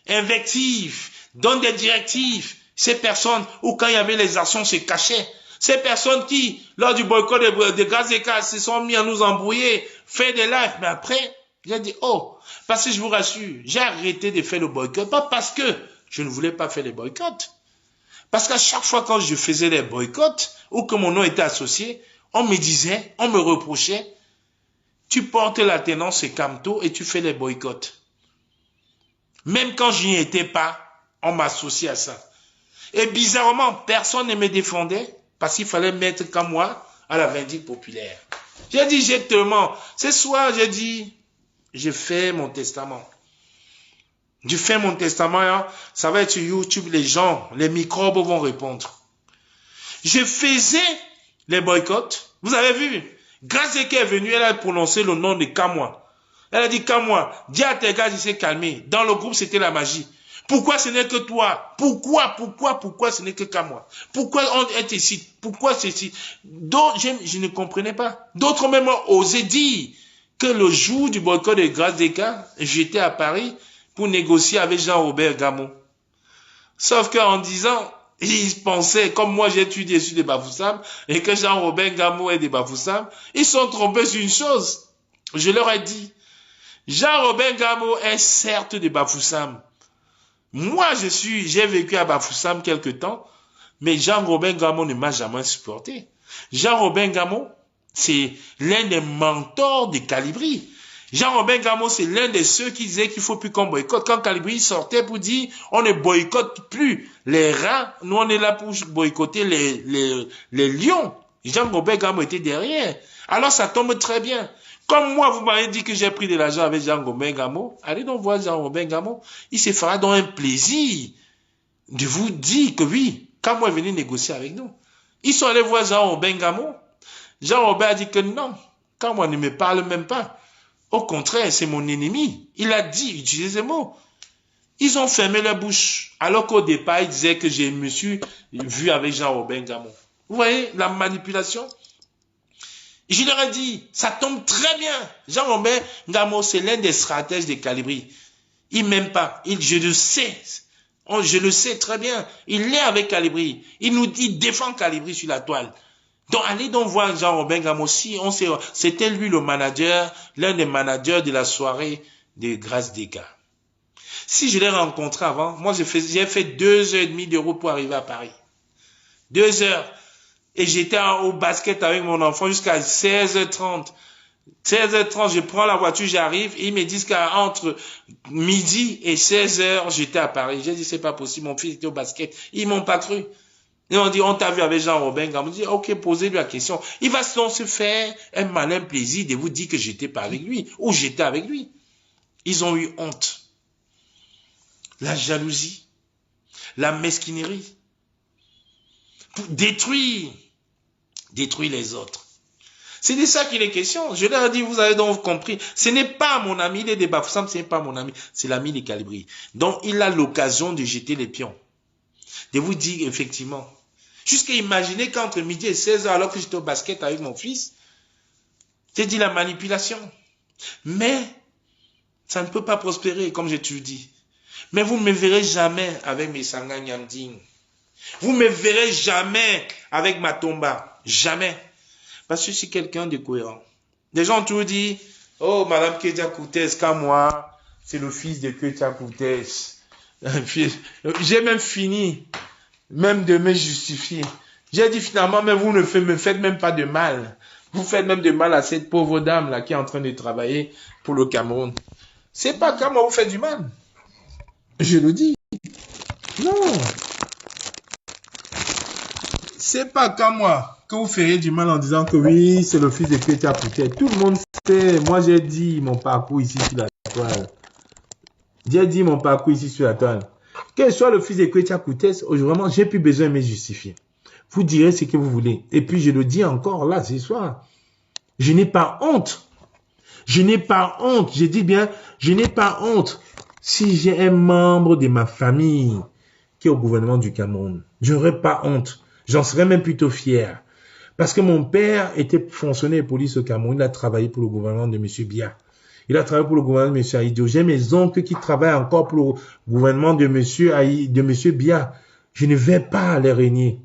[SPEAKER 1] invectives, donnent des directives. Ces personnes, où quand il y avait les actions, se cachaient. Ces personnes qui, lors du boycott de Gazeka, se sont mis à nous embrouiller, fait des lives. Mais après, j'ai dit, oh, parce que je vous rassure, j'ai arrêté de faire le boycott. Pas parce que je ne voulais pas faire les boycotts. Parce qu'à chaque fois quand je faisais les boycotts, ou que mon nom était associé, on me disait, on me reprochait, tu portes la tenance Kamto et tu fais les boycotts. Même quand je n'y étais pas, on m'associait à ça. Et bizarrement, personne ne me défendait parce qu'il fallait mettre comme moi à la vindicte populaire. J'ai dit, j'ai tellement... Ce soir, j'ai dit, je fais mon testament. Je fais mon testament, hein, ça va être sur YouTube, les gens, les microbes vont répondre. Je faisais les boycotts. Vous avez vu? Gazeke est venue, elle a prononcé le nom de Kamwa. Elle a dit Kamwa, dis à tes gars, il s'est calmé. Dans le groupe, c'était la magie. Pourquoi ce n'est que toi? Pourquoi ce n'est que Kamwa? Pourquoi on est ici? Pourquoi c'est ici? D'autres, je ne comprenais pas. D'autres même ont osé dire que le jour du boycott de Gazeka, j'étais à Paris pour négocier avec Jean-Robert Gamon. Sauf qu'en disant, ils pensaient, comme moi j'ai étudié sur des Bafoussam, et que Jean-Robert Gamon est des Bafoussam, ils sont trompés sur une chose. Je leur ai dit, Jean-Robin Gamo est certes de Bafoussam. Moi, j'ai vécu à Bafoussam quelque temps, mais Jean-Robin Gamo ne m'a jamais supporté. Jean-Robin Gamo, c'est l'un des mentors de Calibri. Jean-Robin Gamo, c'est l'un de ceux qui disaient qu'il ne faut plus qu'on boycotte. Quand Calibri sortait pour dire on ne boycotte plus les rats, nous on est là pour boycotter les lions. Jean-Robin Gamo était derrière. Alors ça tombe très bien. Comme moi, vous m'avez dit que j'ai pris de l'argent avec Jean-Robin Gamo, allez donc voir Jean-Robin Gamo. Il se fera donc un plaisir de vous dire que oui, quand moi venez négocier avec nous. Ils sont allés voir Jean-Robin Gamo. Jean-Robin a dit que non, quand moi ne me parle même pas. Au contraire, c'est mon ennemi. Il a dit, utilisez ces mots. Ils ont fermé leur bouche. Alors qu'au départ, ils disaient que je me suis vu avec Jean-Robin Gamo. Vous voyez la manipulation? Je leur ai dit, ça tombe très bien. Jean-Robin Gamo, c'est l'un des stratèges de Calibri. Il m'aime pas. Je le sais. Je le sais très bien. Il est avec Calibri. Il défend Calibri sur la toile. Donc, allez donc voir Jean-Robin Gamo. Si c'était lui le manager, l'un des managers de la soirée de Grâce des Gars. Si je l'ai rencontré avant, moi j'ai fait 2h30 de route pour arriver à Paris. 2 heures. Et j'étais au basket avec mon enfant jusqu'à 16h30. 16h30, je prends la voiture, j'arrive, et ils me disent qu'entre midi et 16h, j'étais à Paris. J'ai dit, c'est pas possible, mon fils était au basket. Ils m'ont pas cru. Ils m'ont dit, on t'a vu avec Jean-Robin Gamo. On dit, ok, posez-lui la question. Il va donc se faire un malin plaisir de vous dire que j'étais pas avec lui, ou j'étais avec lui. Ils ont eu honte. La jalousie, la mesquinerie, pour détruire les autres. C'est de ça qu'il est question. Je leur ai dit, vous avez donc compris. Ce n'est pas mon ami, il est de Bafoussam, ce n'est pas mon ami, c'est l'ami de Calibri. Donc, il a l'occasion de jeter les pions. De vous dire, effectivement, jusqu'à imaginer qu'entre midi et 16h, alors que j'étais au basket avec mon fils, j'ai dit la manipulation. Mais, ça ne peut pas prospérer, comme j'ai toujours dit. Mais vous ne me verrez jamais avec mes Sanga Nyamding. Vous ne me verrez jamais avec ma Tomba. Jamais. Parce que je suis quelqu'un de cohérent. Les gens ont toujours dit, oh, Madame Ketia Koutès, quand moi, c'est le fils de Ketia Koutès. J'ai même fini, même de me justifier. J'ai dit finalement, mais vous ne me faites même pas de mal. Vous faites même de mal à cette pauvre dame-là qui est en train de travailler pour le Cameroun. C'est pas quand moi vous faites du mal. Je le dis. Non. C'est pas qu'à moi que vous feriez du mal en disant que oui, c'est le fils de Ketia Koutès. Tout le monde sait. Moi, j'ai dit mon parcours ici sur la toile. J'ai dit mon parcours ici sur la toile. Quel soit le fils de Ketia Koutès, vraiment, j'ai plus besoin de me justifier. Vous direz ce que vous voulez. Et puis, je le dis encore là, ce soir. Je n'ai pas honte. Je n'ai pas honte. Je dis bien, je n'ai pas honte. Si j'ai un membre de ma famille qui est au gouvernement du Cameroun, je n'aurais pas honte. J'en serais même plutôt fier. Parce que mon père était fonctionnaire de police au Cameroun. Il a travaillé pour le gouvernement de M. Biya. Il a travaillé pour le gouvernement de M. Aïdio. J'ai mes oncles qui travaillent encore pour le gouvernement de M. Biya. Je ne vais pas les régner.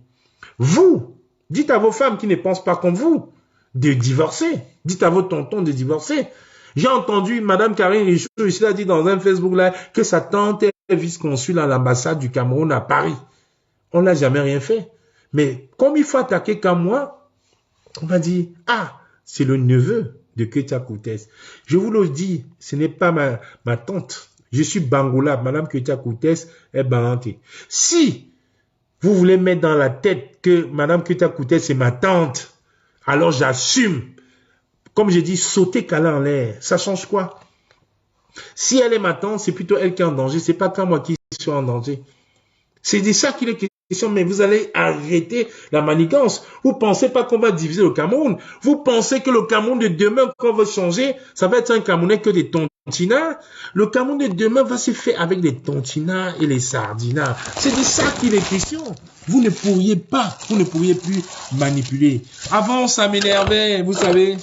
[SPEAKER 1] Vous, dites à vos femmes qui ne pensent pas comme vous de divorcer. Dites à vos tontons de divorcer. J'ai entendu Mme Karine Richaud ici a dit dans un Facebook là que sa tante est vice-consul à l'ambassade du Cameroun à Paris. On n'a jamais rien fait. Mais comme il faut attaquer comme moi, on va dire, ah, c'est le neveu de Ketia Koutès. Je vous le dis, ce n'est pas ma tante. Je suis Bangola. Madame Ketia Koutès est Bananté. Si vous voulez mettre dans la tête que Madame Ketia Koutès est ma tante, alors j'assume. Comme j'ai dit, sauter câlin en l'air. Ça change quoi? Si elle est ma tante, c'est plutôt elle qui est en danger. C'est pas quand moi qui suis en danger. C'est de ça qu'il est question. Mais vous allez arrêter la manigance. Vous pensez pas qu'on va diviser le Cameroun. Vous pensez que le Cameroun de demain, quand on va changer, ça va être un Camerounais que des tontinards. Le Cameroun de demain va se faire avec les tontinards et les sardinards. C'est de ça qu'il est question. Vous ne pourriez plus manipuler. Avant, ça m'énervait, vous savez.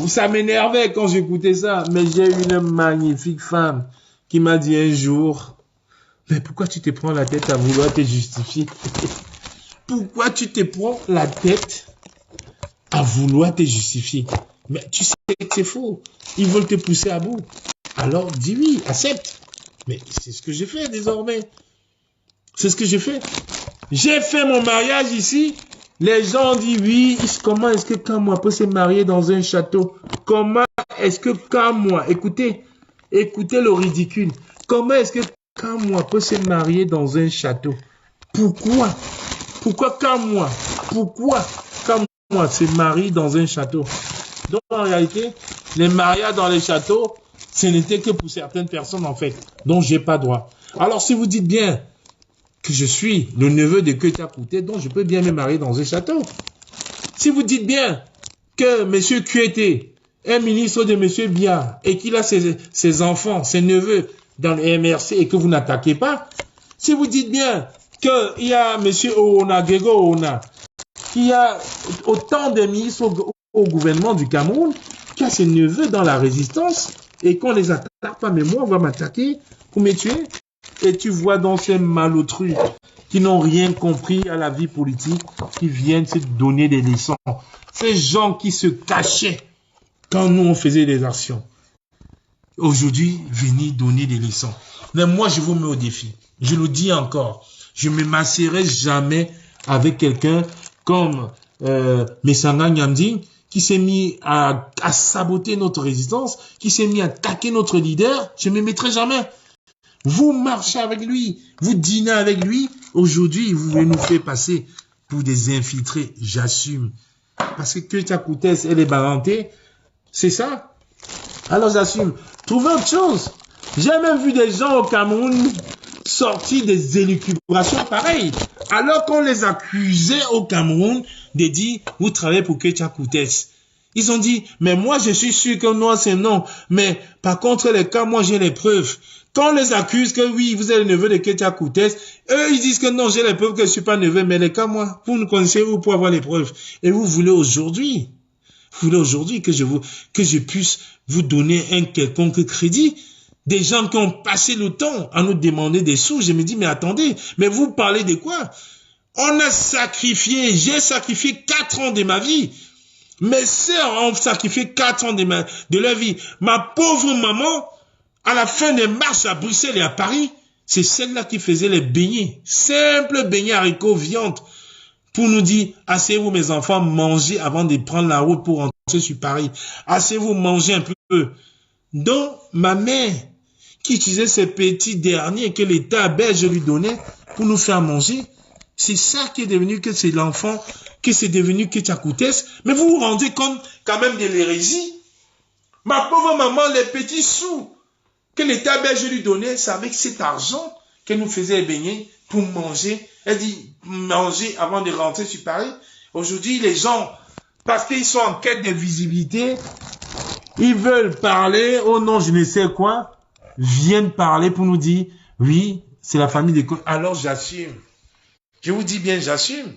[SPEAKER 1] Ça m'énervait quand j'écoutais ça. Mais j'ai une magnifique femme qui m'a dit un jour, mais pourquoi tu te prends la tête à vouloir te justifier? Pourquoi tu te prends la tête à vouloir te justifier? Mais tu sais que c'est faux. ils veulent te pousser à bout. Alors dis oui, accepte. Mais c'est ce que j'ai fait désormais. C'est ce que j'ai fait. J'ai fait mon mariage ici. Les gens ont dit oui. Comment est-ce que Kamwa peut se marier dans un château? Comment est-ce que Kamwa, écoutez le ridicule. Comment est-ce que Kamwa peut se marier dans un château? Pourquoi? Pourquoi Kamwa se marie dans un château? Donc en réalité, les mariages dans les châteaux, ce n'était que pour certaines personnes en fait. Donc j'ai pas droit. Alors si vous dites bien que je suis le neveu de Ketia Kouté, donc je peux bien me marier dans un château. Si vous dites bien que M. Kuete est ministre de M. Bia et qu'il a ses enfants, ses neveux dans le MRC et que vous n'attaquez pas, si vous dites bien qu'il y a M. Oona, Gego Oona, qu'il y a autant de ministres au gouvernement du Cameroun, qu'il y a ses neveux dans la résistance et qu'on les attaque pas, mais moi on va m'attaquer pour me tuer. Et tu vois donc ces malotrus qui n'ont rien compris à la vie politique, qui viennent se donner des leçons. Ces gens qui se cachaient quand nous on faisait des actions. Aujourd'hui, venez donner des leçons. Mais moi, je vous mets au défi. Je le dis encore. Je ne me masserai jamais avec quelqu'un comme Messanga Nyamding qui s'est mis à saboter notre résistance, qui s'est mis à attaquer notre leader. Je ne me mettrai jamais. Vous marchez avec lui, vous dînez avec lui. Aujourd'hui, vous voulez nous faire passer pour des infiltrés. J'assume. Parce que Ketia Kouté et les Baranté, c'est ça. Alors j'assume. Trouvez autre chose. J'ai même vu des gens au Cameroun sortis des élucubrations pareilles. Alors qu'on les accusait au Cameroun de dire, vous travaillez pour Ketia Kouté. Ils ont dit, mais moi je suis sûr que non, c'est non. Mais par contre, les cas, moi j'ai les preuves. Quand on les accuse que oui, vous êtes le neveu de Ketia Kouté, eux ils disent que non, j'ai les preuves que je suis pas neveu, mais les cas, moi, vous nous connaissez où pour avoir les preuves? Et vous voulez aujourd'hui que je puisse vous donner un quelconque crédit? Des gens qui ont passé le temps à nous demander des sous, je me dis, mais attendez, mais vous parlez de quoi? On a sacrifié, j'ai sacrifié 4 ans de ma vie. Mes sœurs ont sacrifié 4 ans de leur vie. Ma pauvre maman, à la fin des marches à Bruxelles et à Paris, c'est celle-là qui faisait les beignets. Simples beignets haricots, viande. Pour nous dire, asseyez-vous mes enfants, mangez avant de prendre la route pour rentrer sur Paris. Asseyez-vous, mangez un peu. Donc, ma mère, qui utilisait ces petits derniers que l'État belge lui donnait pour nous faire manger, c'est ça qui est devenu que c'est l'enfant, que c'est devenu Ketia Kouté. Mais vous vous rendez compte quand même de l'hérésie? Ma pauvre maman, les petits sous que l'État belge lui donnait, c'est avec cet argent qu'elle nous faisait baigner pour manger. Elle dit manger avant de rentrer sur Paris. Aujourd'hui, les gens, parce qu'ils sont en quête de visibilité, ils veulent parler au nom je ne sais quoi, viennent parler pour nous dire, oui, c'est la famille des... Alors j'assume. Je vous dis bien, j'assume.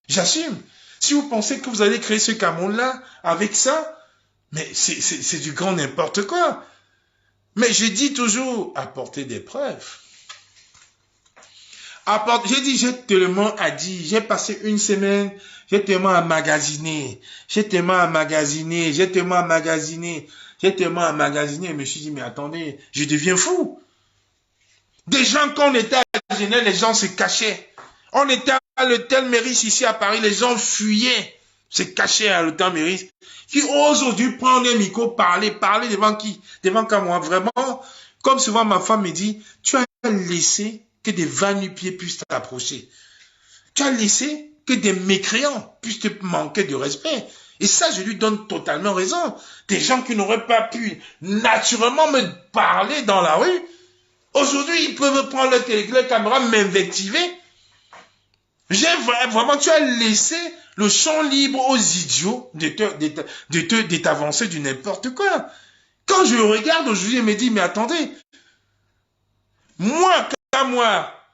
[SPEAKER 1] J'assume. Si vous pensez que vous allez créer ce Cameroun-là avec ça, mais c'est du grand n'importe quoi. Mais je dis toujours, apportez des preuves. J'ai dit, j'ai tellement à dire, j'ai passé une semaine, j'ai tellement à magasiner, je me suis dit, mais attendez, je deviens fou. Des gens, quand on était à Genève, les gens se cachaient. On était à l'hôtel Méris ici à Paris, les gens fuyaient, se cachaient à l'hôtel Méris. Qui osent aujourd'hui prendre un micro, parler devant qui? Devant moi, vraiment. Comme souvent ma femme me dit, tu as laissé que des va-nu-pieds puissent t'approcher. Tu as laissé que des mécréants puissent te manquer de respect. Et ça, je lui donne totalement raison. Des gens qui n'auraient pas pu naturellement me parler dans la rue, aujourd'hui, ils peuvent prendre leur caméra, m'invectiver. Vraiment, tu as laissé le champ libre aux idiots de t'avancer du n'importe quoi. Quand je regarde aujourd'hui, je me dis, mais attendez, moi,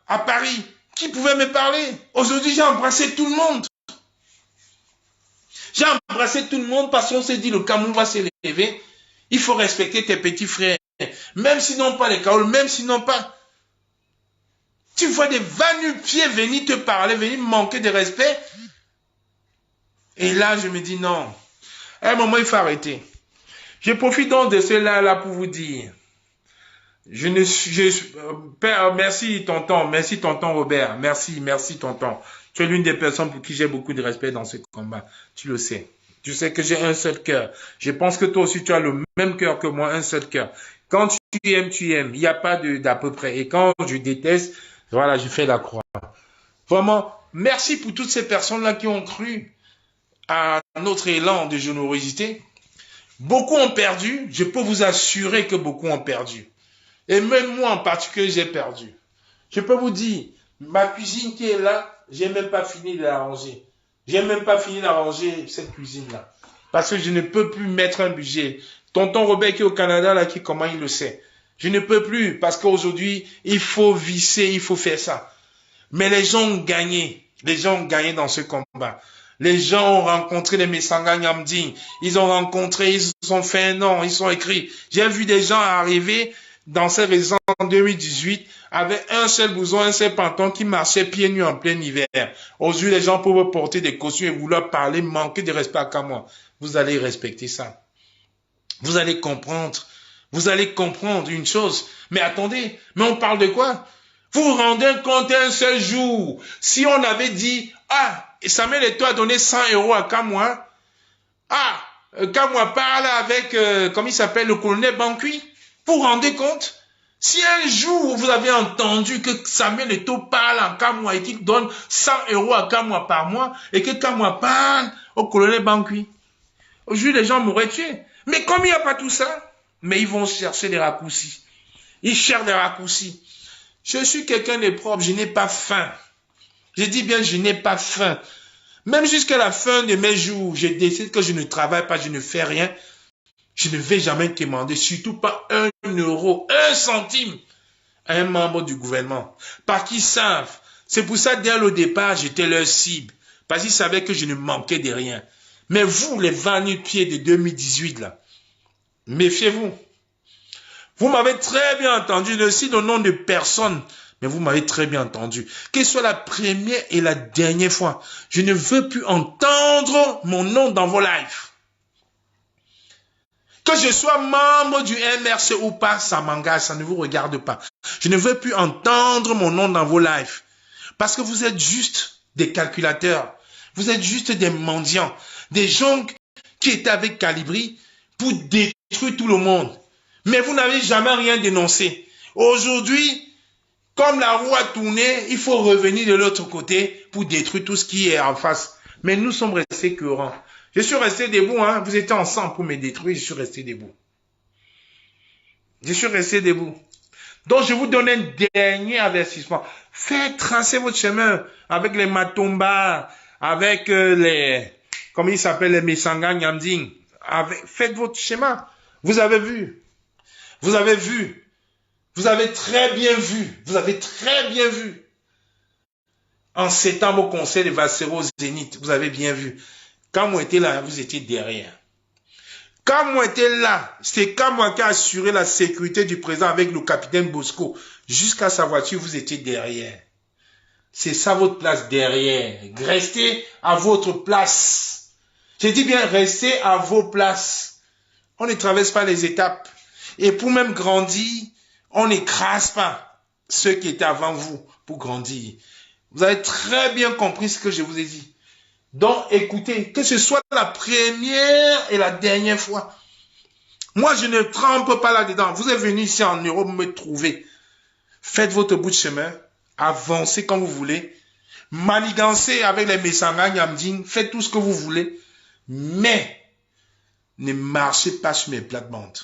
[SPEAKER 1] à Paris, qui pouvait me parler? Aujourd'hui, j'ai embrassé tout le monde. J'ai embrassé tout le monde parce qu'on s'est dit, le Cameroun va s'élever. Il faut respecter tes petits frères. Même s'ils n'ont pas les Kaols, même s'ils n'ont pas... Tu vois des va-nu-pieds venir te parler, venir me manquer de respect. Et là, je me dis non. À un moment, il faut arrêter. Je profite donc de cela là pour vous dire. Père, merci tonton Robert, merci tonton. Tu es l'une des personnes pour qui j'ai beaucoup de respect dans ce combat. Tu le sais. Tu sais que j'ai un seul cœur. Je pense que toi aussi tu as le même cœur que moi, un seul cœur. Quand tu aimes, tu aimes. Il n'y a pas d'à peu près. Et quand je déteste, voilà, je fais la croix. Vraiment, merci pour toutes ces personnes-là qui ont cru à notre élan de générosité. Beaucoup ont perdu. Je peux vous assurer que beaucoup ont perdu. Et même moi en particulier, j'ai perdu. Je peux vous dire, ma cuisine qui est là, j'ai même pas fini de la ranger. J'ai même pas fini de ranger cette cuisine-là. Parce que je ne peux plus mettre un budget. Tonton Robert qui est au Canada, là, comment il le sait. Je ne peux plus, parce qu'aujourd'hui, il faut visser, il faut faire ça. Mais les gens ont gagné. Les gens ont gagné dans ce combat. Les gens ont rencontré les Messanga Nyamding. Ils ont rencontré, ils ont fait un nom, ils ont écrit. J'ai vu des gens arriver dans ces résidents en 2018 avec un seul blouson, un seul pantalon qui marchait pieds nus en plein hiver. Aujourd'hui, les gens peuvent porter des costumes et vouloir parler, manquer de respect à moi. Vous allez respecter ça. Vous allez comprendre. Vous allez comprendre une chose. Mais attendez, mais on parle de quoi? Vous vous rendez compte un seul jour. Si on avait dit, Samuel Eto'o a donné 100 € à Kamwa. Kamwa parle avec, comment il s'appelle, le colonel Bankui. Vous vous rendez compte? Si un jour vous avez entendu que Samuel Eto'o parle en Kamwa et qu'il donne 100 € à Kamwa par mois et que Kamwa parle au colonel Bankui, aujourd'hui les gens m'auraient tué. Mais comme il n'y a pas tout ça, mais ils vont chercher des raccourcis. Ils cherchent des raccourcis. Je suis quelqu'un de propre, je n'ai pas faim. Je dis bien, je n'ai pas faim. Même jusqu'à la fin de mes jours, je décide que je ne travaille pas, je ne fais rien. Je ne vais jamais demander, surtout pas 1 €, 1 centime à un membre du gouvernement. Parce qu'ils savent. C'est pour ça, dès le départ, j'étais leur cible. Parce qu'ils savaient que je ne manquais de rien. Mais vous, les va-nu-pieds de 2018, là, méfiez-vous. Vous m'avez très bien entendu, ne cite le nom de personne, mais vous m'avez très bien entendu. Que ce soit la première et la dernière fois, je ne veux plus entendre mon nom dans vos lives. Que je sois membre du MRC ou pas, ça m'engage, ça ne vous regarde pas. Je ne veux plus entendre mon nom dans vos lives. Parce que vous êtes juste des calculateurs. Vous êtes juste des mendiants. Des gens qui étaient avec Calibri pour détruire tout le monde. Mais vous n'avez jamais rien dénoncé. Aujourd'hui, comme la roue a tourné, il faut revenir de l'autre côté pour détruire tout ce qui est en face. Mais nous sommes restés cohérents. Je suis resté debout, hein. Vous étiez ensemble pour me détruire, je suis resté debout. Je suis resté debout. Donc je vous donne un dernier avertissement. Faites tracer votre chemin avec les Matomba, avec les, comment ils s'appellent, les Messanga Nyamding. Faites votre chemin. Vous avez vu. Vous avez vu. Vous avez très bien vu. Vous avez très bien vu. En septembre au conseil de Vassero Zénith, vous avez bien vu. Quand moi était là, vous étiez derrière. Quand moi était là, c'est quand moi qui a assuré la sécurité du président avec le capitaine Bosco. Jusqu'à sa voiture, vous étiez derrière. C'est ça votre place derrière. Restez à votre place. J'ai dit bien, restez à vos places. On ne traverse pas les étapes. Et pour même grandir, on n'écrase pas ceux qui étaient avant vous pour grandir. Vous avez très bien compris ce que je vous ai dit. Donc, écoutez, que ce soit la première et la dernière fois. Moi, je ne trempe pas là-dedans. Vous êtes venu ici en Europe me trouver. Faites votre bout de chemin. Avancez comme vous voulez. Manigancez avec les Messanga Nyamding. Faites tout ce que vous voulez. Mais, ne marchez pas sur mes plates-bandes.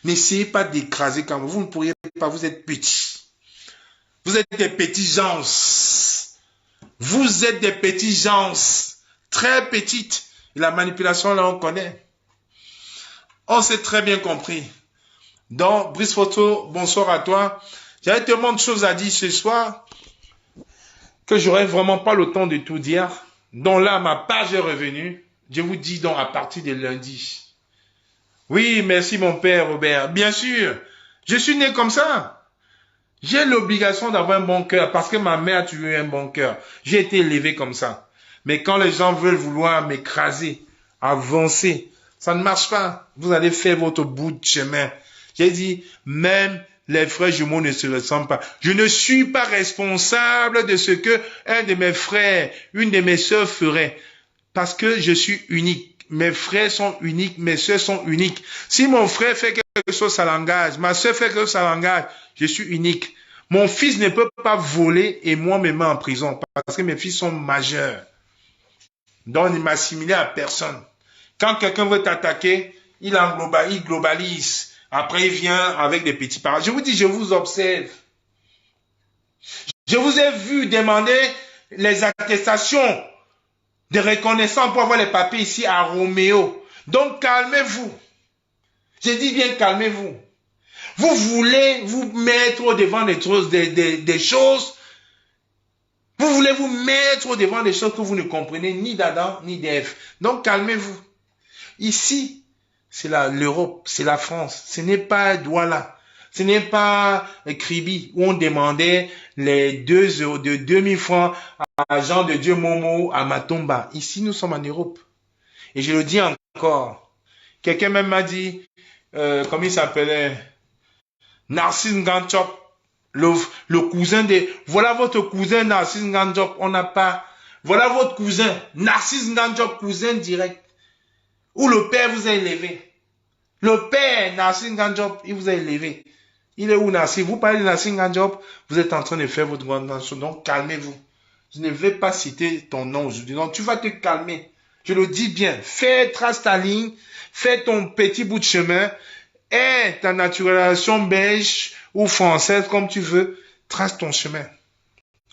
[SPEAKER 1] N'essayez pas d'écraser comme vous. Vous ne pourriez pas. Vous êtes petits. Vous êtes des petits gens. Vous êtes des petits gens. Très petites. Et la manipulation, là, on connaît. On s'est très bien compris. Donc, Brice Photo, bonsoir à toi. J'avais tellement de choses à dire ce soir que j'aurais vraiment pas le temps de tout dire. Donc là, ma page est revenue. Je vous dis donc à partir de lundi. Oui, merci mon père Robert. Bien sûr, je suis né comme ça. J'ai l'obligation d'avoir un bon cœur parce que ma mère a toujours eu un bon cœur. J'ai été élevé comme ça. Mais quand les gens veulent vouloir m'écraser, avancer, Ça ne marche pas. Vous allez faire votre bout de chemin. J'ai dit, même les frères jumeaux ne se ressemblent pas. Je ne suis pas responsable de ce que un de mes frères, une de mes sœurs ferait. Parce que je suis unique. Mes frères sont uniques, mes sœurs sont uniques. Si mon frère fait quelque chose, ça l'engage. Ma sœur fait quelque chose, ça l'engage. Je suis unique. Mon fils ne peut pas voler et moi me mettre en prison parce que mes fils sont majeurs. Donc, il ne m'assimile à personne. Quand quelqu'un veut t'attaquer, il globalise. Après, il vient avec des petits paroles. Je vous dis, je vous observe. Je vous ai vu demander les attestations de reconnaissance pour avoir les papiers ici à Roméo. Donc, calmez-vous. J'ai dit bien, calmez-vous. Vous voulez vous mettre au devant des choses. Vous voulez vous mettre au devant des choses que vous ne comprenez ni d'Adam ni d'Ève. Donc, calmez-vous. Ici, c'est l'Europe, c'est la France. Ce n'est pas Douala. Ce n'est pas Kribi où on demandait les 2000 francs à Jean de Dieu Momo à Matomba. Ici, nous sommes en Europe. Et je le dis encore. Quelqu'un même m'a dit, comment il s'appelait, Narcisse Nganchop, le cousin de... Voilà votre cousin Narcisse Nganchop, on n'a pas... Voilà votre cousin, Narcisse Nganchop, cousin direct. Où le père vous a élevé. Le père, Narcisse Nganchop, il vous a élevé. Il est où Narcisse? Vous parlez de Narcisse Nganchop, vous êtes en train de faire votre grande nation. Donc calmez-vous. Je ne vais pas citer ton nom aujourd'hui. Donc tu vas te calmer. Je le dis bien. Trace ta ligne. Fais ton petit bout de chemin. Et ta naturalisation belge ou française, comme tu veux. Trace ton chemin.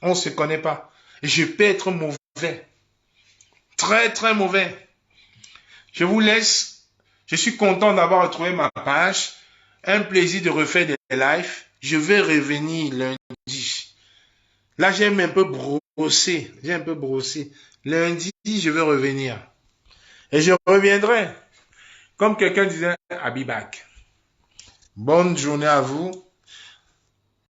[SPEAKER 1] On ne se connaît pas. Je peux être mauvais. Très, très mauvais. Je vous laisse. Je suis content d'avoir retrouvé ma page. Un plaisir de refaire des lives. Je vais revenir lundi. Là, j'ai un peu brossé. Lundi, je vais revenir. Et je reviendrai. Comme quelqu'un disait, I'll be back. Bonne journée à vous.